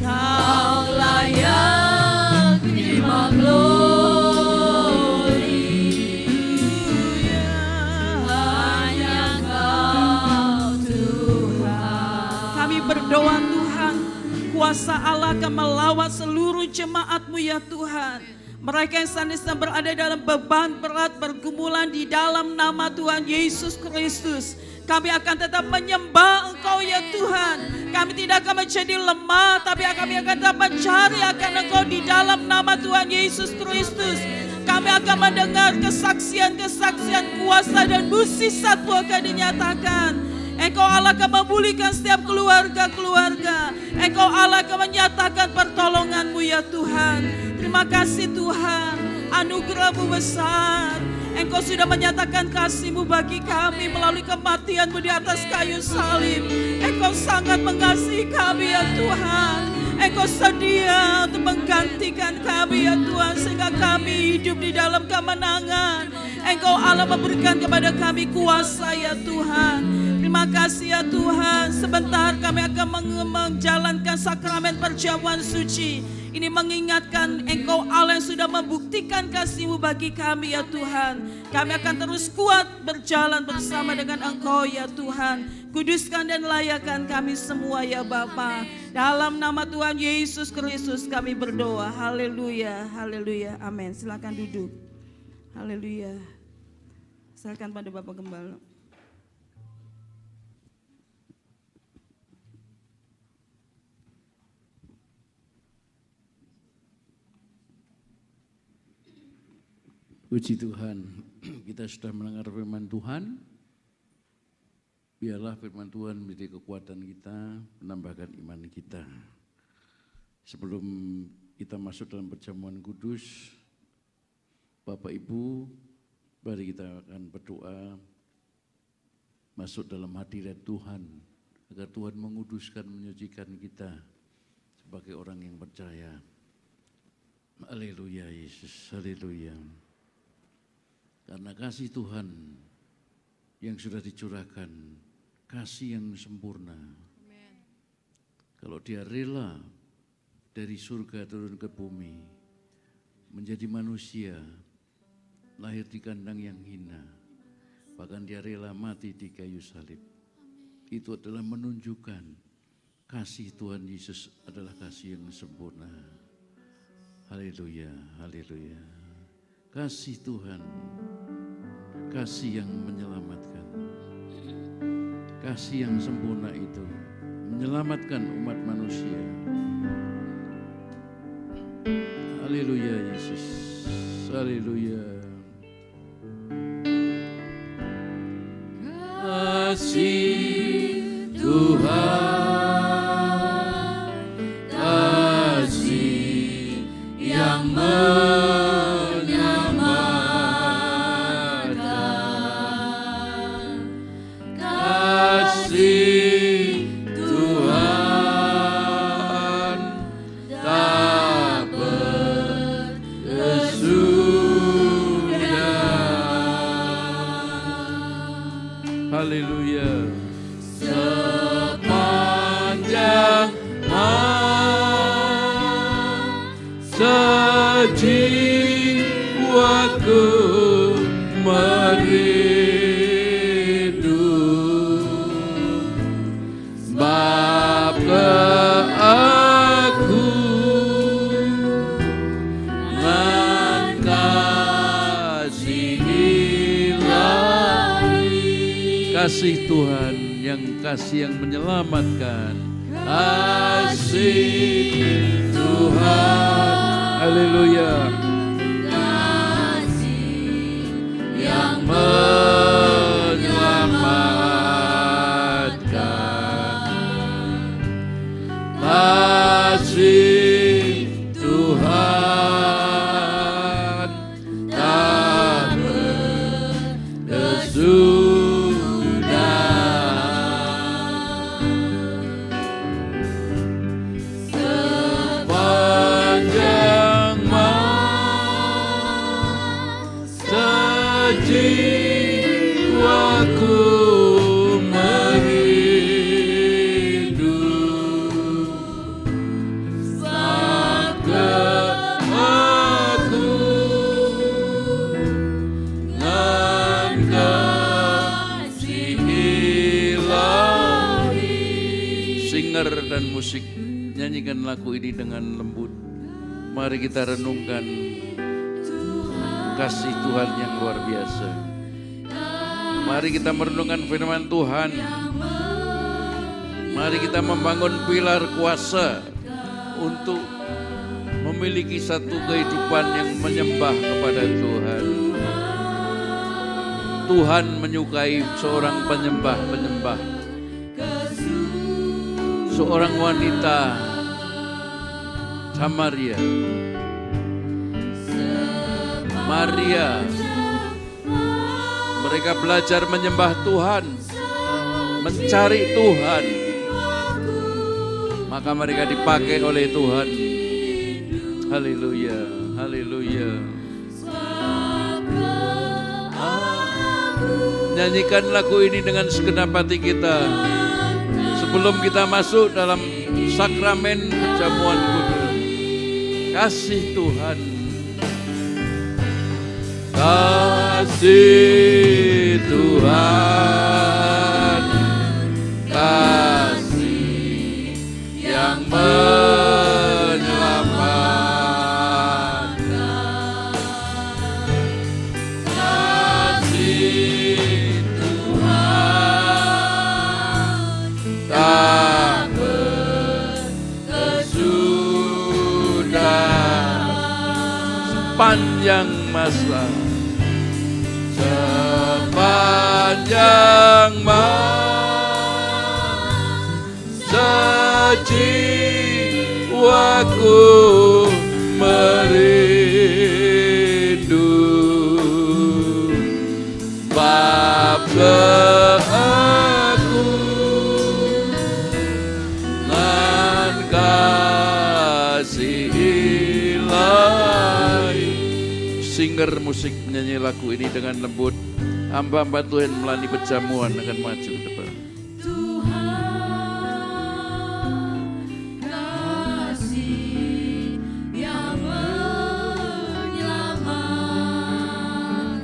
Kau layak terima glory. Hanya Kau Tuhan. Kami berdoa Tuhan, kuasa Allah akan melawat seluruh jemaat-Mu ya Tuhan. Mereka yang senantiasa berada dalam beban berat bergumulan di dalam nama Tuhan Yesus Kristus. Kami akan tetap menyembah Engkau ya Tuhan. Kami tidak akan menjadi lemah, tapi kami akan tetap mencari akan Engkau di dalam nama Tuhan Yesus Kristus. Kami akan mendengar kesaksian-kesaksian kuasa dan mukjizat-Mu akan dinyatakan. Engkau Allah akan memulihkan setiap keluarga-keluarga. Engkau Allah akan menyatakan pertolongan-Mu ya Tuhan. Terima kasih Tuhan, anugerah-Mu besar. Engkau sudah menyatakan kasih-Mu bagi kami melalui kematian-Mu di atas kayu salib. Engkau sangat mengasihi kami ya Tuhan. Engkau sedia untuk menggantikan kami ya Tuhan, sehingga kami hidup di dalam kemenangan. Engkau Allah memberikan kepada kami kuasa ya Tuhan. Terima kasih ya Tuhan. Sebentar kami akan menjalankan sakramen perjamuan suci. Ini mengingatkan Engkau Allah yang sudah membuktikan kasih-Mu bagi kami ya Tuhan. Kami akan terus kuat berjalan bersama dengan Engkau ya Tuhan. Kuduskan dan layakkan kami semua ya Bapa. Dalam nama Tuhan Yesus Kristus kami berdoa. Haleluya, haleluya, amin. Silakan duduk. Haleluya. Silakan pada Bapak Gembala. Puji Tuhan, kita sudah mendengar firman Tuhan. Biarlah firman Tuhan menjadi kekuatan kita, menambahkan iman kita. Sebelum kita masuk dalam perjamuan kudus, Bapak Ibu, mari kita akan berdoa masuk dalam hadirat Tuhan, agar Tuhan menguduskan, menyucikan kita sebagai orang yang percaya. Haleluya Yesus, haleluya. Karena kasih Tuhan yang sudah dicurahkan, kasih yang sempurna. Amen. Kalau Dia rela dari surga turun ke bumi, menjadi manusia, lahir di kandang yang hina, bahkan Dia rela mati di kayu salib. Amen. Itu adalah menunjukkan kasih Tuhan Yesus adalah kasih yang sempurna. Haleluya, haleluya. Kasih Tuhan, kasih yang menyelamatkan, kasih yang sempurna itu menyelamatkan umat manusia. Haleluya Yesus, haleluya. Kasih Tuhan, kasih yang menyelamatkan, kasih Tuhan. aku merindu, sebab aku dengan kasih ilahi. Kasih Tuhan yang kasih yang menyelamatkan, kasih Tuhan, haleluya, kasih yang menyelamatkan, kasih Tuhan tak berkesudahan. Sepanjang masa jiwaku merindu, maka aku dengan kasih ilahi. Singer dan musik, nyanyikan lagu ini dengan lembut. Mari kita renungkan kasih Tuhan yang luar biasa. Mari kita merenungkan firman Tuhan. Mari kita membangun pilar kuasa untuk memiliki satu kehidupan yang menyembah kepada Tuhan. Tuhan menyukai seorang penyembah-penyembah. Seorang wanita Samaria, Maria, mereka belajar menyembah Tuhan, mencari Tuhan, maka mereka dipakai oleh Tuhan. Haleluya, haleluya. Nyanyikan lagu ini dengan segenap hati kita sebelum kita masuk dalam sakramen perjamuan kudus. Kasih Tuhan, kasih Tuhan, kasih yang menyelamatkan, kasih Tuhan tak berkesudahan. Sepanjang masa, sepanjang masa jiwaku merindu, bab aku dengan kasih ilahi. Singer musik menyanyi lagu ini dengan lembut. Hamba-hamba Tuhan melayani perjamuan akan maju ke depan. kasih yang menyelamatkan,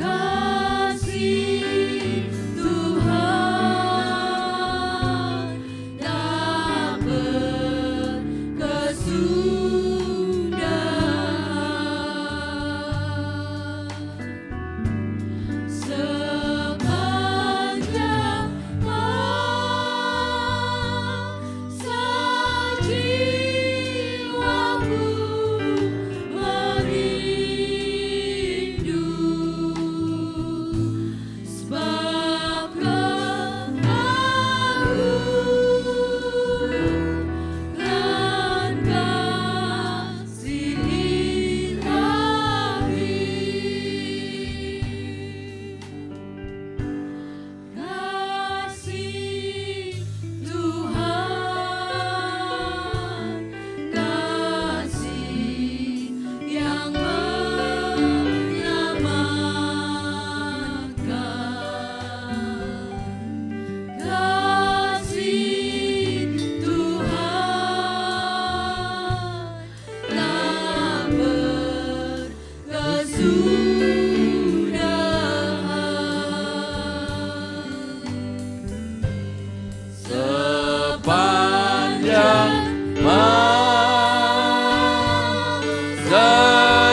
kasih Tuhan tak berkesudahan.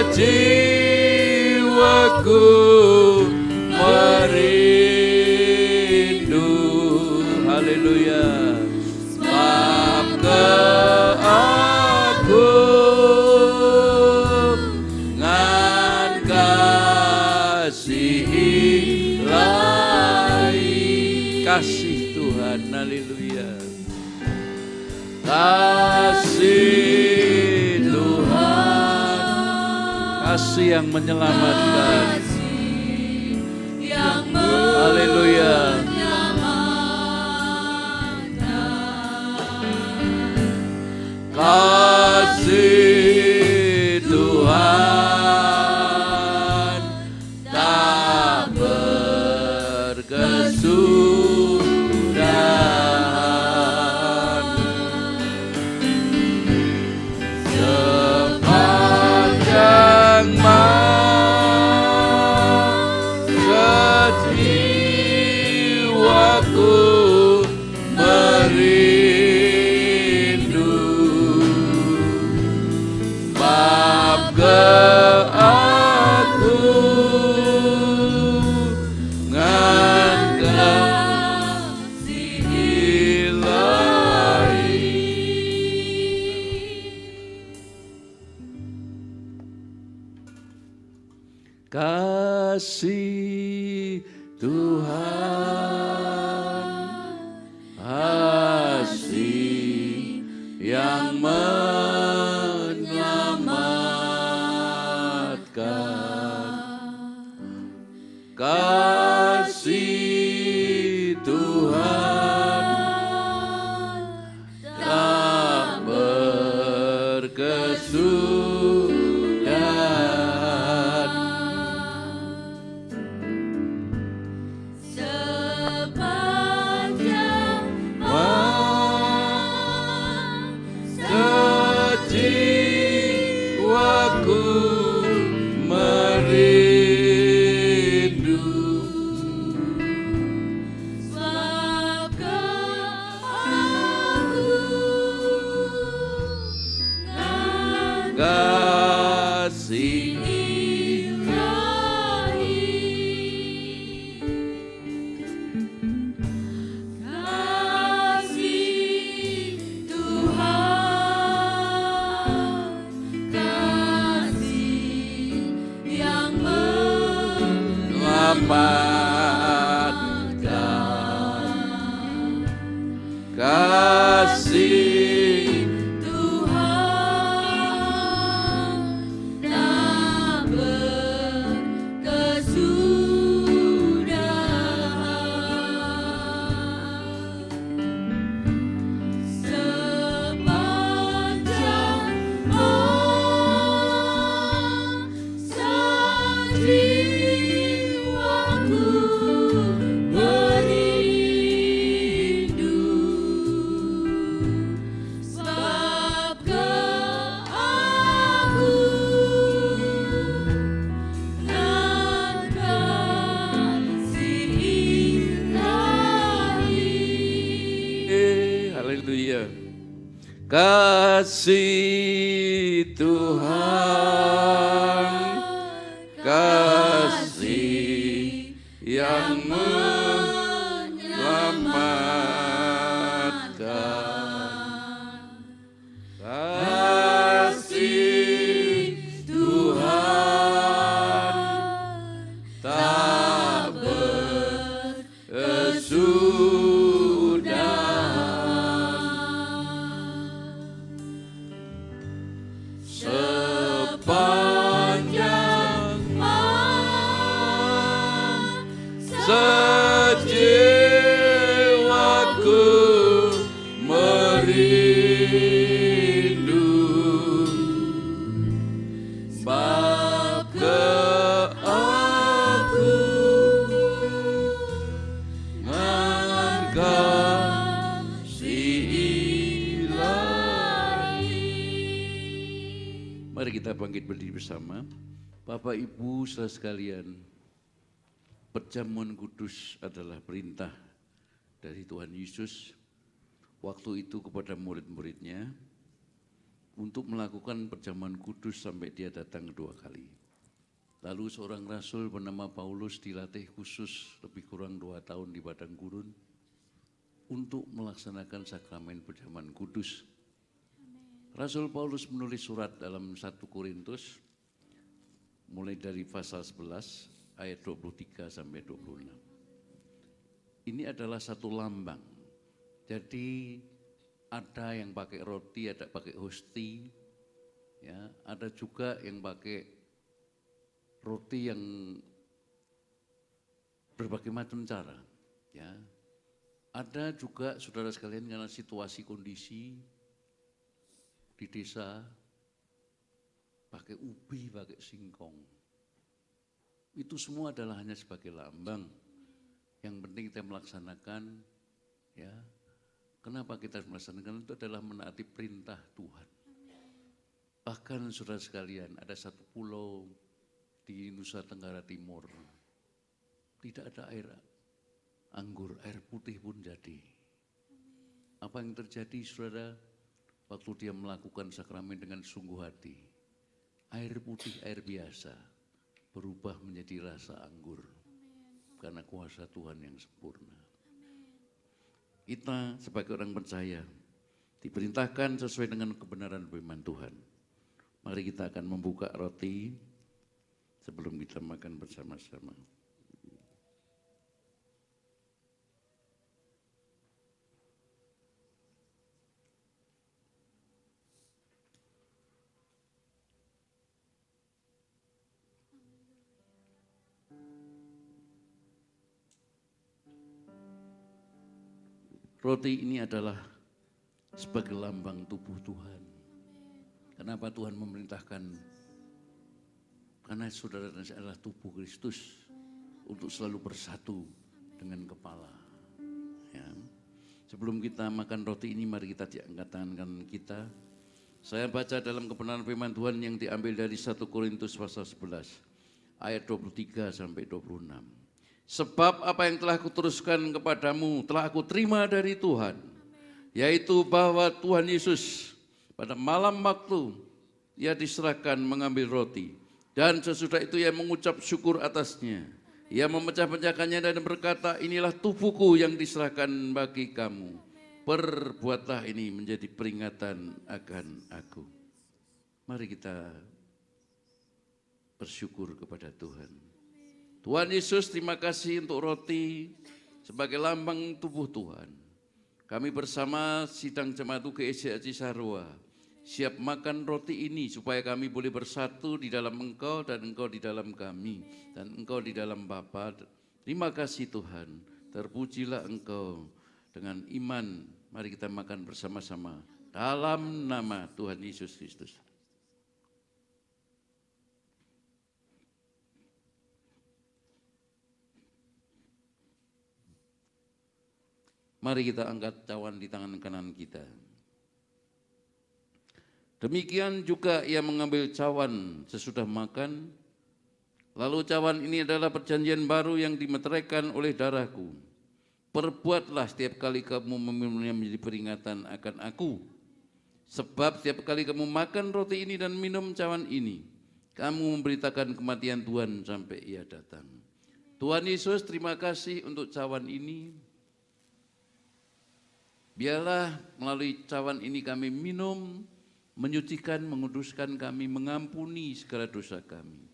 Sejiwaku merindu, haleluya, sebab aku ngan kasih ilahi, kasih Tuhan, haleluya, kasih Tuhan, kasih yang menyelamatkan, yang haleluya. Kasih Tuhan tak berkesudahan, sepanjang masa jiwaku merindu, bab aku ngan kasih ilahi. Kasih Tuhan, kasih yang menyelamatkan, kasih Tuhan tak berkesudahan, sepanjang sejiwaku merindu, sebab kasih kasih Tuhan, kasih yang menyelamatkan, kasih Tuhan tak berkesudahan, sepanjang masa jiwaku merindu, sebab aku nan kasih ilahi. haleluya. Kasih Tuhan, kasih yang menyelamatkan, kasih Tuhan tak berkesudahan, sepanjang masa jiwaku merindu, bab aku ngan kasih ilahi. Mari kita bangkit berdiri bersama. Bapak Ibu saudara sekalian, perjamuan kudus adalah perintah dari Tuhan Yesus waktu itu kepada murid-muridnya untuk melakukan perjamuan kudus sampai dia datang kedua kali. Lalu seorang rasul bernama Paulus dilatih khusus lebih kurang 2 tahun di padang gurun untuk melaksanakan sakramen perjamuan kudus. Rasul Paulus menulis surat dalam 1 Korintus mulai dari pasal 11 ayat 23 sampai 26. Ini adalah satu lambang. Jadi ada yang pakai roti, ada pakai hosti, ya, ada juga yang pakai roti yang berbagai macam cara, ya. Ada juga saudara sekalian karena situasi kondisi di desa pakai ubi, pakai singkong. Itu semua adalah hanya sebagai lambang. Yang penting kita melaksanakan, ya. Kenapa kita melaksanakan itu adalah menaati perintah Tuhan. Bahkan saudara sekalian, ada satu pulau di Nusa Tenggara Timur, tidak ada air anggur, air putih pun jadi. Apa yang terjadi saudara? Waktu dia melakukan sakramen dengan sungguh hati, air putih, air biasa, berubah menjadi rasa anggur. Karena kuasa Tuhan yang sempurna. Kita sebagai orang percaya diperintahkan sesuai dengan kebenaran firman Tuhan. Mari kita akan membuka roti sebelum kita makan bersama-sama. Roti ini adalah sebagai lambang tubuh Tuhan. Kenapa Tuhan memerintahkan? Karena saudara dan saya adalah tubuh Kristus untuk selalu bersatu dengan kepala. Ya. Sebelum kita makan roti ini, mari kita diangkat tangan kita. Saya baca dalam kebenaran firman Tuhan yang diambil dari 1 Korintus pasal 11 ayat 23 sampai 26. Sebab apa yang telah kuteruskan kepadamu telah aku terima dari Tuhan, yaitu bahwa Tuhan Yesus pada malam waktu ia diserahkan mengambil roti, dan sesudah itu ia mengucap syukur atasnya. Ia memecah-pecahkannya dan berkata, inilah tubuhku yang diserahkan bagi kamu. Perbuatlah ini menjadi peringatan akan aku. Mari kita bersyukur kepada Tuhan. Tuhan Yesus, terima kasih untuk roti sebagai lambang tubuh Tuhan. Kami bersama sidang jemaat UGSJ Cisarua siap makan roti ini supaya kami boleh bersatu di dalam Engkau dan Engkau di dalam kami dan Engkau di dalam Bapa. Terima kasih Tuhan, terpujilah Engkau. Dengan iman mari kita makan bersama-sama dalam nama Tuhan Yesus Kristus. Mari kita angkat cawan di tangan kanan kita. Demikian juga ia mengambil cawan sesudah makan. Lalu cawan ini adalah perjanjian baru yang dimeteraikan oleh darahku. Perbuatlah setiap kali kamu meminumnya menjadi peringatan akan aku. Sebab setiap kali kamu makan roti ini dan minum cawan ini, kamu memberitakan kematian Tuhan sampai ia datang. Tuhan Yesus, terima kasih untuk cawan ini. Biarlah melalui cawan ini kami minum, menyucikan, menguduskan kami, mengampuni segala dosa kami.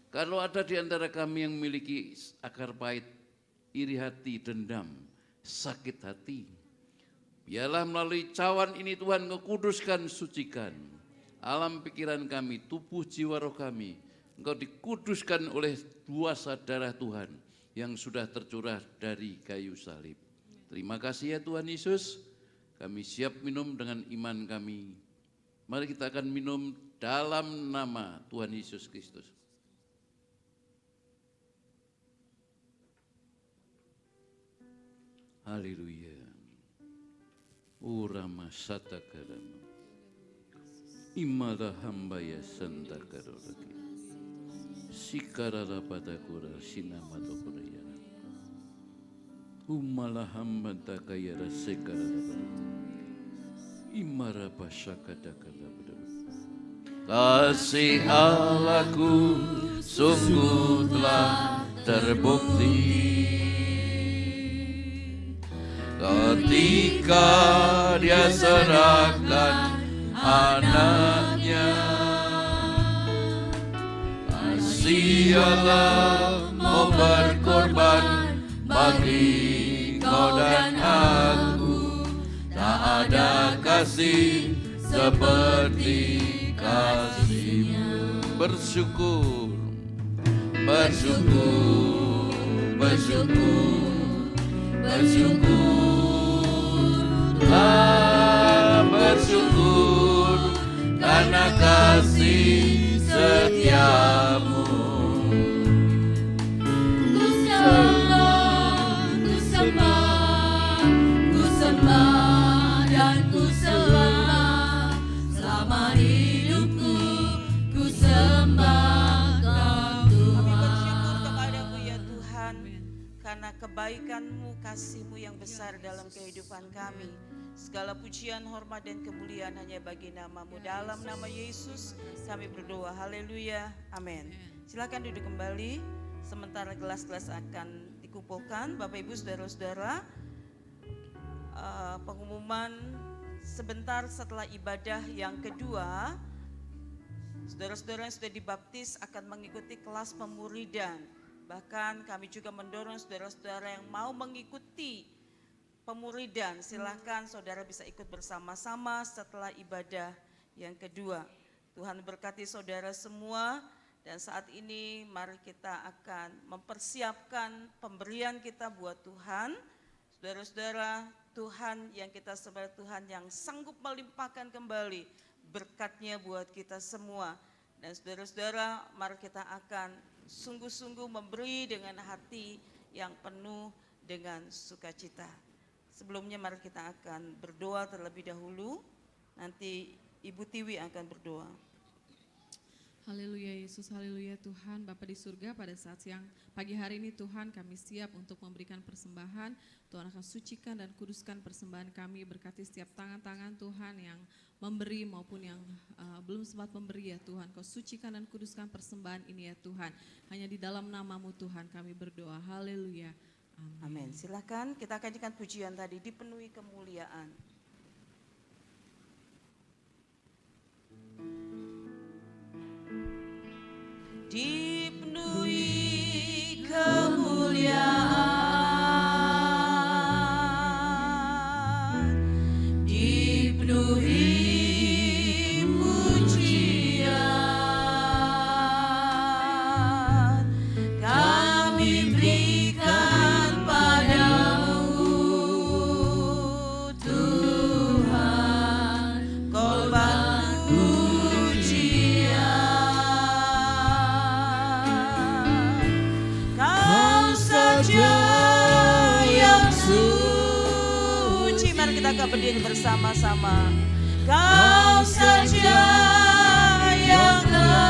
Kalau ada di antara kami yang memiliki akar pahit, iri hati, dendam, sakit hati, biarlah melalui cawan ini Tuhan kekuduskan, sucikan alam pikiran kami, tubuh jiwa roh kami. Engkau dikuduskan oleh kuasa darah Tuhan yang sudah tercurah dari kayu salib. Terima kasih ya Tuhan Yesus, kami siap minum dengan iman kami. Mari kita akan minum dalam nama Tuhan Yesus Kristus. Haleluya. Urama satakaram. Imada hamba ya santakarolaki. Sikarara patakura sinamata puraya. Umala hamba takayara sekarara pada. Imara pasakata kala pada. kasih Allahku sungguh telah terbukti ketika Dia serahkan anaknya. Kasih Allah mau berkorban bagi kau dan aku, tak ada kasih seperti kasih-Mu. Bersyukur, bersyukur, bersyukur, bersyukurlah, bersyukur karena kasih setia-Mu. Ku sembah, ku sembah, ku sembah dan ku sembah. Selama hidupku ku sembah Kau Kami bersyukur Tuhan. kepadamu ya Tuhan, karena kebaikan-Mu, kasih-Mu yang besar dalam kehidupan kami. Segala pujian, hormat, dan kemuliaan hanya bagi nama-Mu. Dalam nama Yesus kami berdoa, haleluya, amin. Silakan duduk kembali, sementara gelas-gelas akan dikumpulkan. Bapak Ibu Saudara-saudara, pengumuman sebentar setelah ibadah yang kedua, saudara-saudara yang sudah dibaptis akan mengikuti kelas pemuridan. Bahkan kami juga mendorong saudara-saudara yang mau mengikuti pemuridan, silahkan saudara bisa ikut bersama-sama setelah ibadah yang kedua. Tuhan berkati saudara semua, dan saat ini mari kita akan mempersiapkan pemberian kita buat Tuhan. Saudara-saudara, Tuhan yang kita sembah, Tuhan yang sanggup melimpahkan kembali berkat-Nya buat kita semua. Dan saudara-saudara, mari kita akan sungguh-sungguh memberi dengan hati yang penuh dengan sukacita. Sebelumnya mari kita akan berdoa terlebih dahulu, nanti Ibu Tiwi akan berdoa. Haleluya Yesus, haleluya Tuhan. Bapa di surga, pada saat siang pagi hari ini Tuhan kami siap untuk memberikan persembahan. Tuhan akan sucikan dan kuduskan persembahan kami, berkati setiap tangan-tangan Tuhan yang memberi maupun yang belum sempat memberi ya Tuhan. Kau sucikan dan kuduskan persembahan ini ya Tuhan. Hanya di dalam nama-Mu Tuhan kami berdoa, haleluya. Amin. Silakan kita kajikan pujian tadi, dipenuhi kemuliaan. Dipenuhi kemuliaan, dipenuhi pujian, kami berikan padamu Tuhan, korban pujian. Kau saja yang suci. Mari kita akan berdiri bersama-sama. Kau saja yang layak,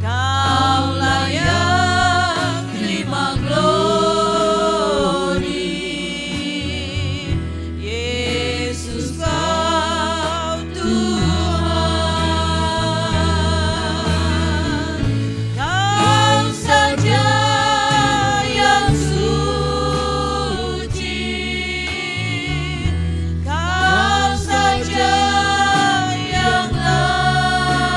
Kau layak terima glori. Yesus Kau Tuhan, Kau saja yang suci, Kau saja yang layak,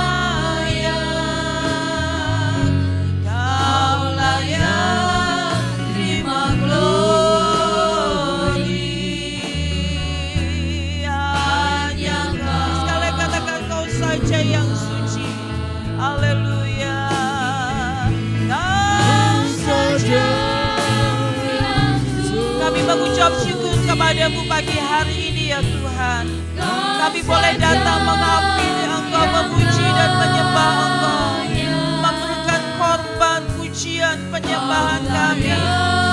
Kau layak terima glori. Hanya Kau, sekali katakan Kau saja yang suci. Haleluya. Kau saja. Kami mengucap syukur kepadamu pagi hari ini ya Tuhan. Kami boleh datang menghampiri Engkau, memuji dan menyembah Engkau, memberikan korban pujian penyembahan kami.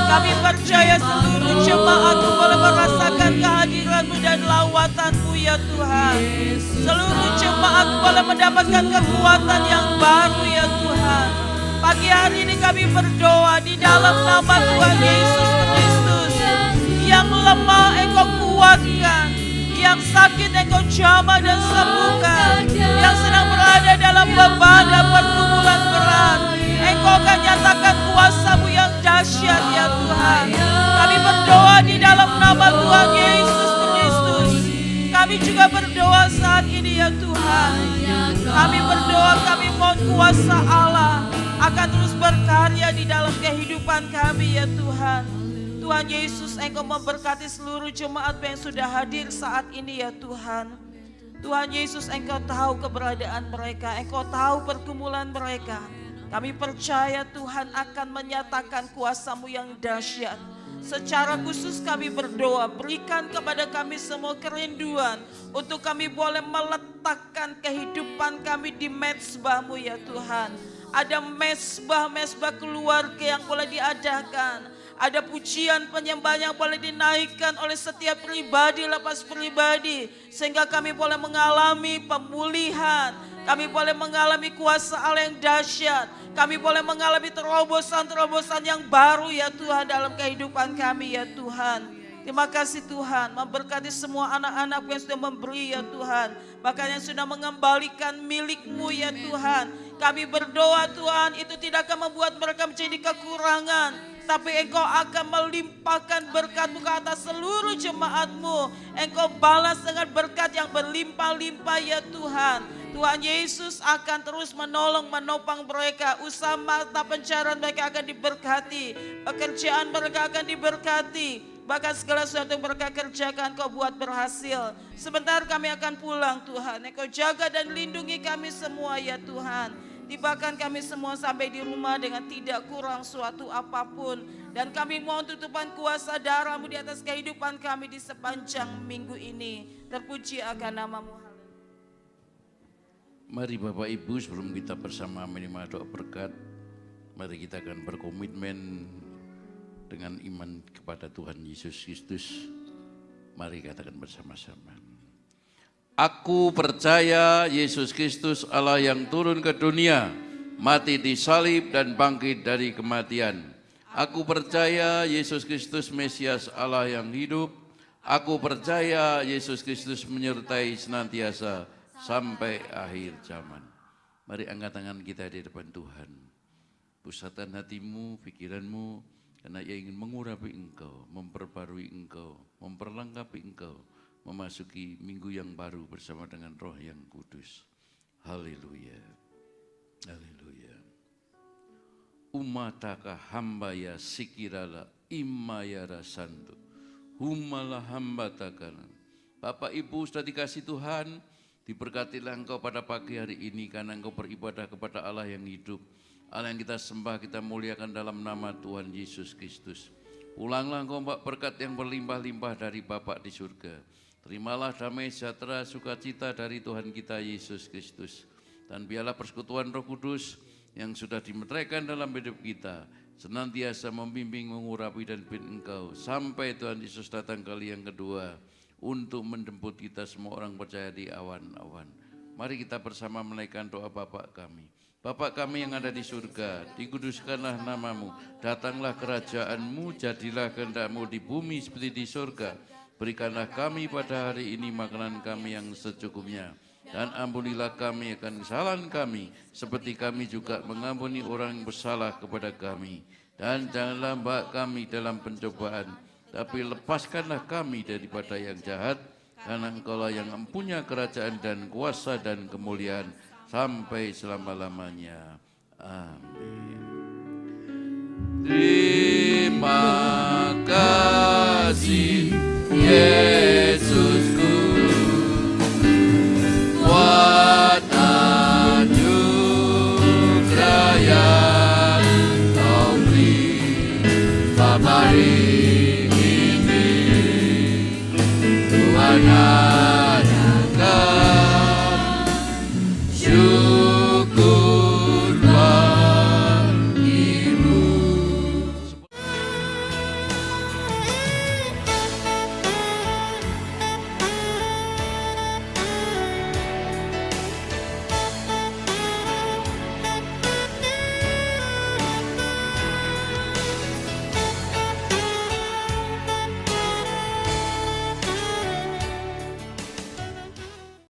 Kami percaya seluruh jemaat boleh merasakan kehadiran-Mu dan lawatan-Mu ya Tuhan. Seluruh jemaat boleh mendapatkan kekuatan yang baru ya Tuhan. Pagi hari ini kami berdoa di dalam nama Tuhan Yesus Kristus. Yang lemah Engkau kuatkan, Yang sakit Engkau jamah dan sembuhkan. Yang sedang berada dalam beban dan pergumulan berat, Engkau akan nyatakan kuasa-Mu yang dahsyat ya Tuhan. Kami berdoa di dalam nama Tuhan Yesus Kristus. Kami juga berdoa saat ini ya Tuhan. Kami berdoa, kami mohon kuasa Allah akan terus berkarya di dalam kehidupan kami ya Tuhan. Tuhan Yesus, Engkau memberkati seluruh jemaat yang sudah hadir saat ini ya Tuhan. Tuhan Yesus, Engkau tahu keberadaan mereka, Engkau tahu pergumulan mereka. Kami percaya Tuhan akan menyatakan kuasa-Mu yang dahsyat. Secara khusus kami berdoa, berikan kepada kami semua kerinduan untuk kami boleh meletakkan kehidupan kami di mezbah-Mu ya Tuhan. Ada mezbah keluarga yang boleh diadakan. Ada pujian penyembahan yang boleh dinaikkan oleh setiap pribadi lepas pribadi. Sehingga kami boleh mengalami pemulihan. Kami boleh mengalami kuasa Allah yang dahsyat. Kami boleh mengalami terobosan-terobosan yang baru ya Tuhan dalam kehidupan kami ya Tuhan. Terima kasih Tuhan, memberkati semua anak-anak yang sudah memberi ya Tuhan. Bahkan yang sudah mengembalikan milik-Mu ya Tuhan. Kami berdoa Tuhan, itu tidak akan membuat mereka menjadi kekurangan. Tapi Engkau akan melimpahkan berkat-Mu ke atas seluruh jemaat-Mu. Engkau balas dengan berkat yang berlimpah-limpah ya Tuhan. Tuhan Yesus akan terus menolong, menopang mereka. Usaha mata pencarian mereka akan diberkati. Pekerjaan mereka akan diberkati. Bahkan segala sesuatu yang mereka kerjakan Kau buat berhasil. Sebentar kami akan pulang Tuhan. Engkau jaga dan lindungi kami semua ya Tuhan. Tibakan kami semua sampai di rumah dengan tidak kurang suatu apapun. Dan kami mohon tutupan kuasa darah-Mu di atas kehidupan kami di sepanjang minggu ini. Terpuji akan nama-Mu. Mari Bapak Ibu, sebelum kita bersama menerima doa berkat, mari kita akan berkomitmen dengan iman kepada Tuhan Yesus Kristus. Mari katakan bersama-sama. Aku percaya Yesus Kristus Allah yang turun ke dunia, mati disalib dan bangkit dari kematian. Aku percaya Yesus Kristus Mesias Allah yang hidup. Aku percaya Yesus Kristus menyertai senantiasa sampai akhir zaman. Mari angkat tangan kita di depan Tuhan. Pusatkan hatimu, pikiranmu, karena Ia ingin mengurapi engkau, memperbarui engkau, memperlengkapi engkau, memasuki minggu yang baru bersama dengan Roh yang kudus. Haleluya. Haleluya. Umataka hamba ya sikirala imaya rasantu. Humala hamba takanan. Bapak Ibu sudah dikasih Tuhan, diberkatilah engkau pada pagi hari ini karena engkau beribadah kepada Allah yang hidup. Allah yang kita sembah, kita muliakan dalam nama Tuhan Yesus Kristus. Ulanglah engkau berkat yang berlimpah-limpah dari Bapa di surga. Terimalah damai sejahtera sukacita dari Tuhan kita Yesus Kristus. Dan biarlah persekutuan Roh Kudus yang sudah dimeteraikan dalam hidup kita senantiasa membimbing, mengurapi dan pimpin engkau sampai Tuhan Yesus datang kali yang kedua untuk menjemput kita semua orang percaya di awan-awan. Mari kita bersama menaikkan doa Bapa kami. Bapa kami yang ada di surga, dikuduskanlah nama-Mu, datanglah kerajaan-Mu, jadilah kehendak-Mu di bumi seperti di surga. Berikanlah kami pada hari ini makanan kami yang secukupnya. Dan ampunilah kami akan kesalahan kami, seperti kami juga mengampuni orang yang bersalah kepada kami. Dan janganlah bawa kami dalam pencobaan, tapi lepaskanlah kami daripada yang jahat, karena Engkaulah yang mempunyai kerajaan dan kuasa dan kemuliaan sampai selama-lamanya. Amin. Terima kasih Yesusku, buat anugerah yang Kau beri pada hari ini, Tuhan.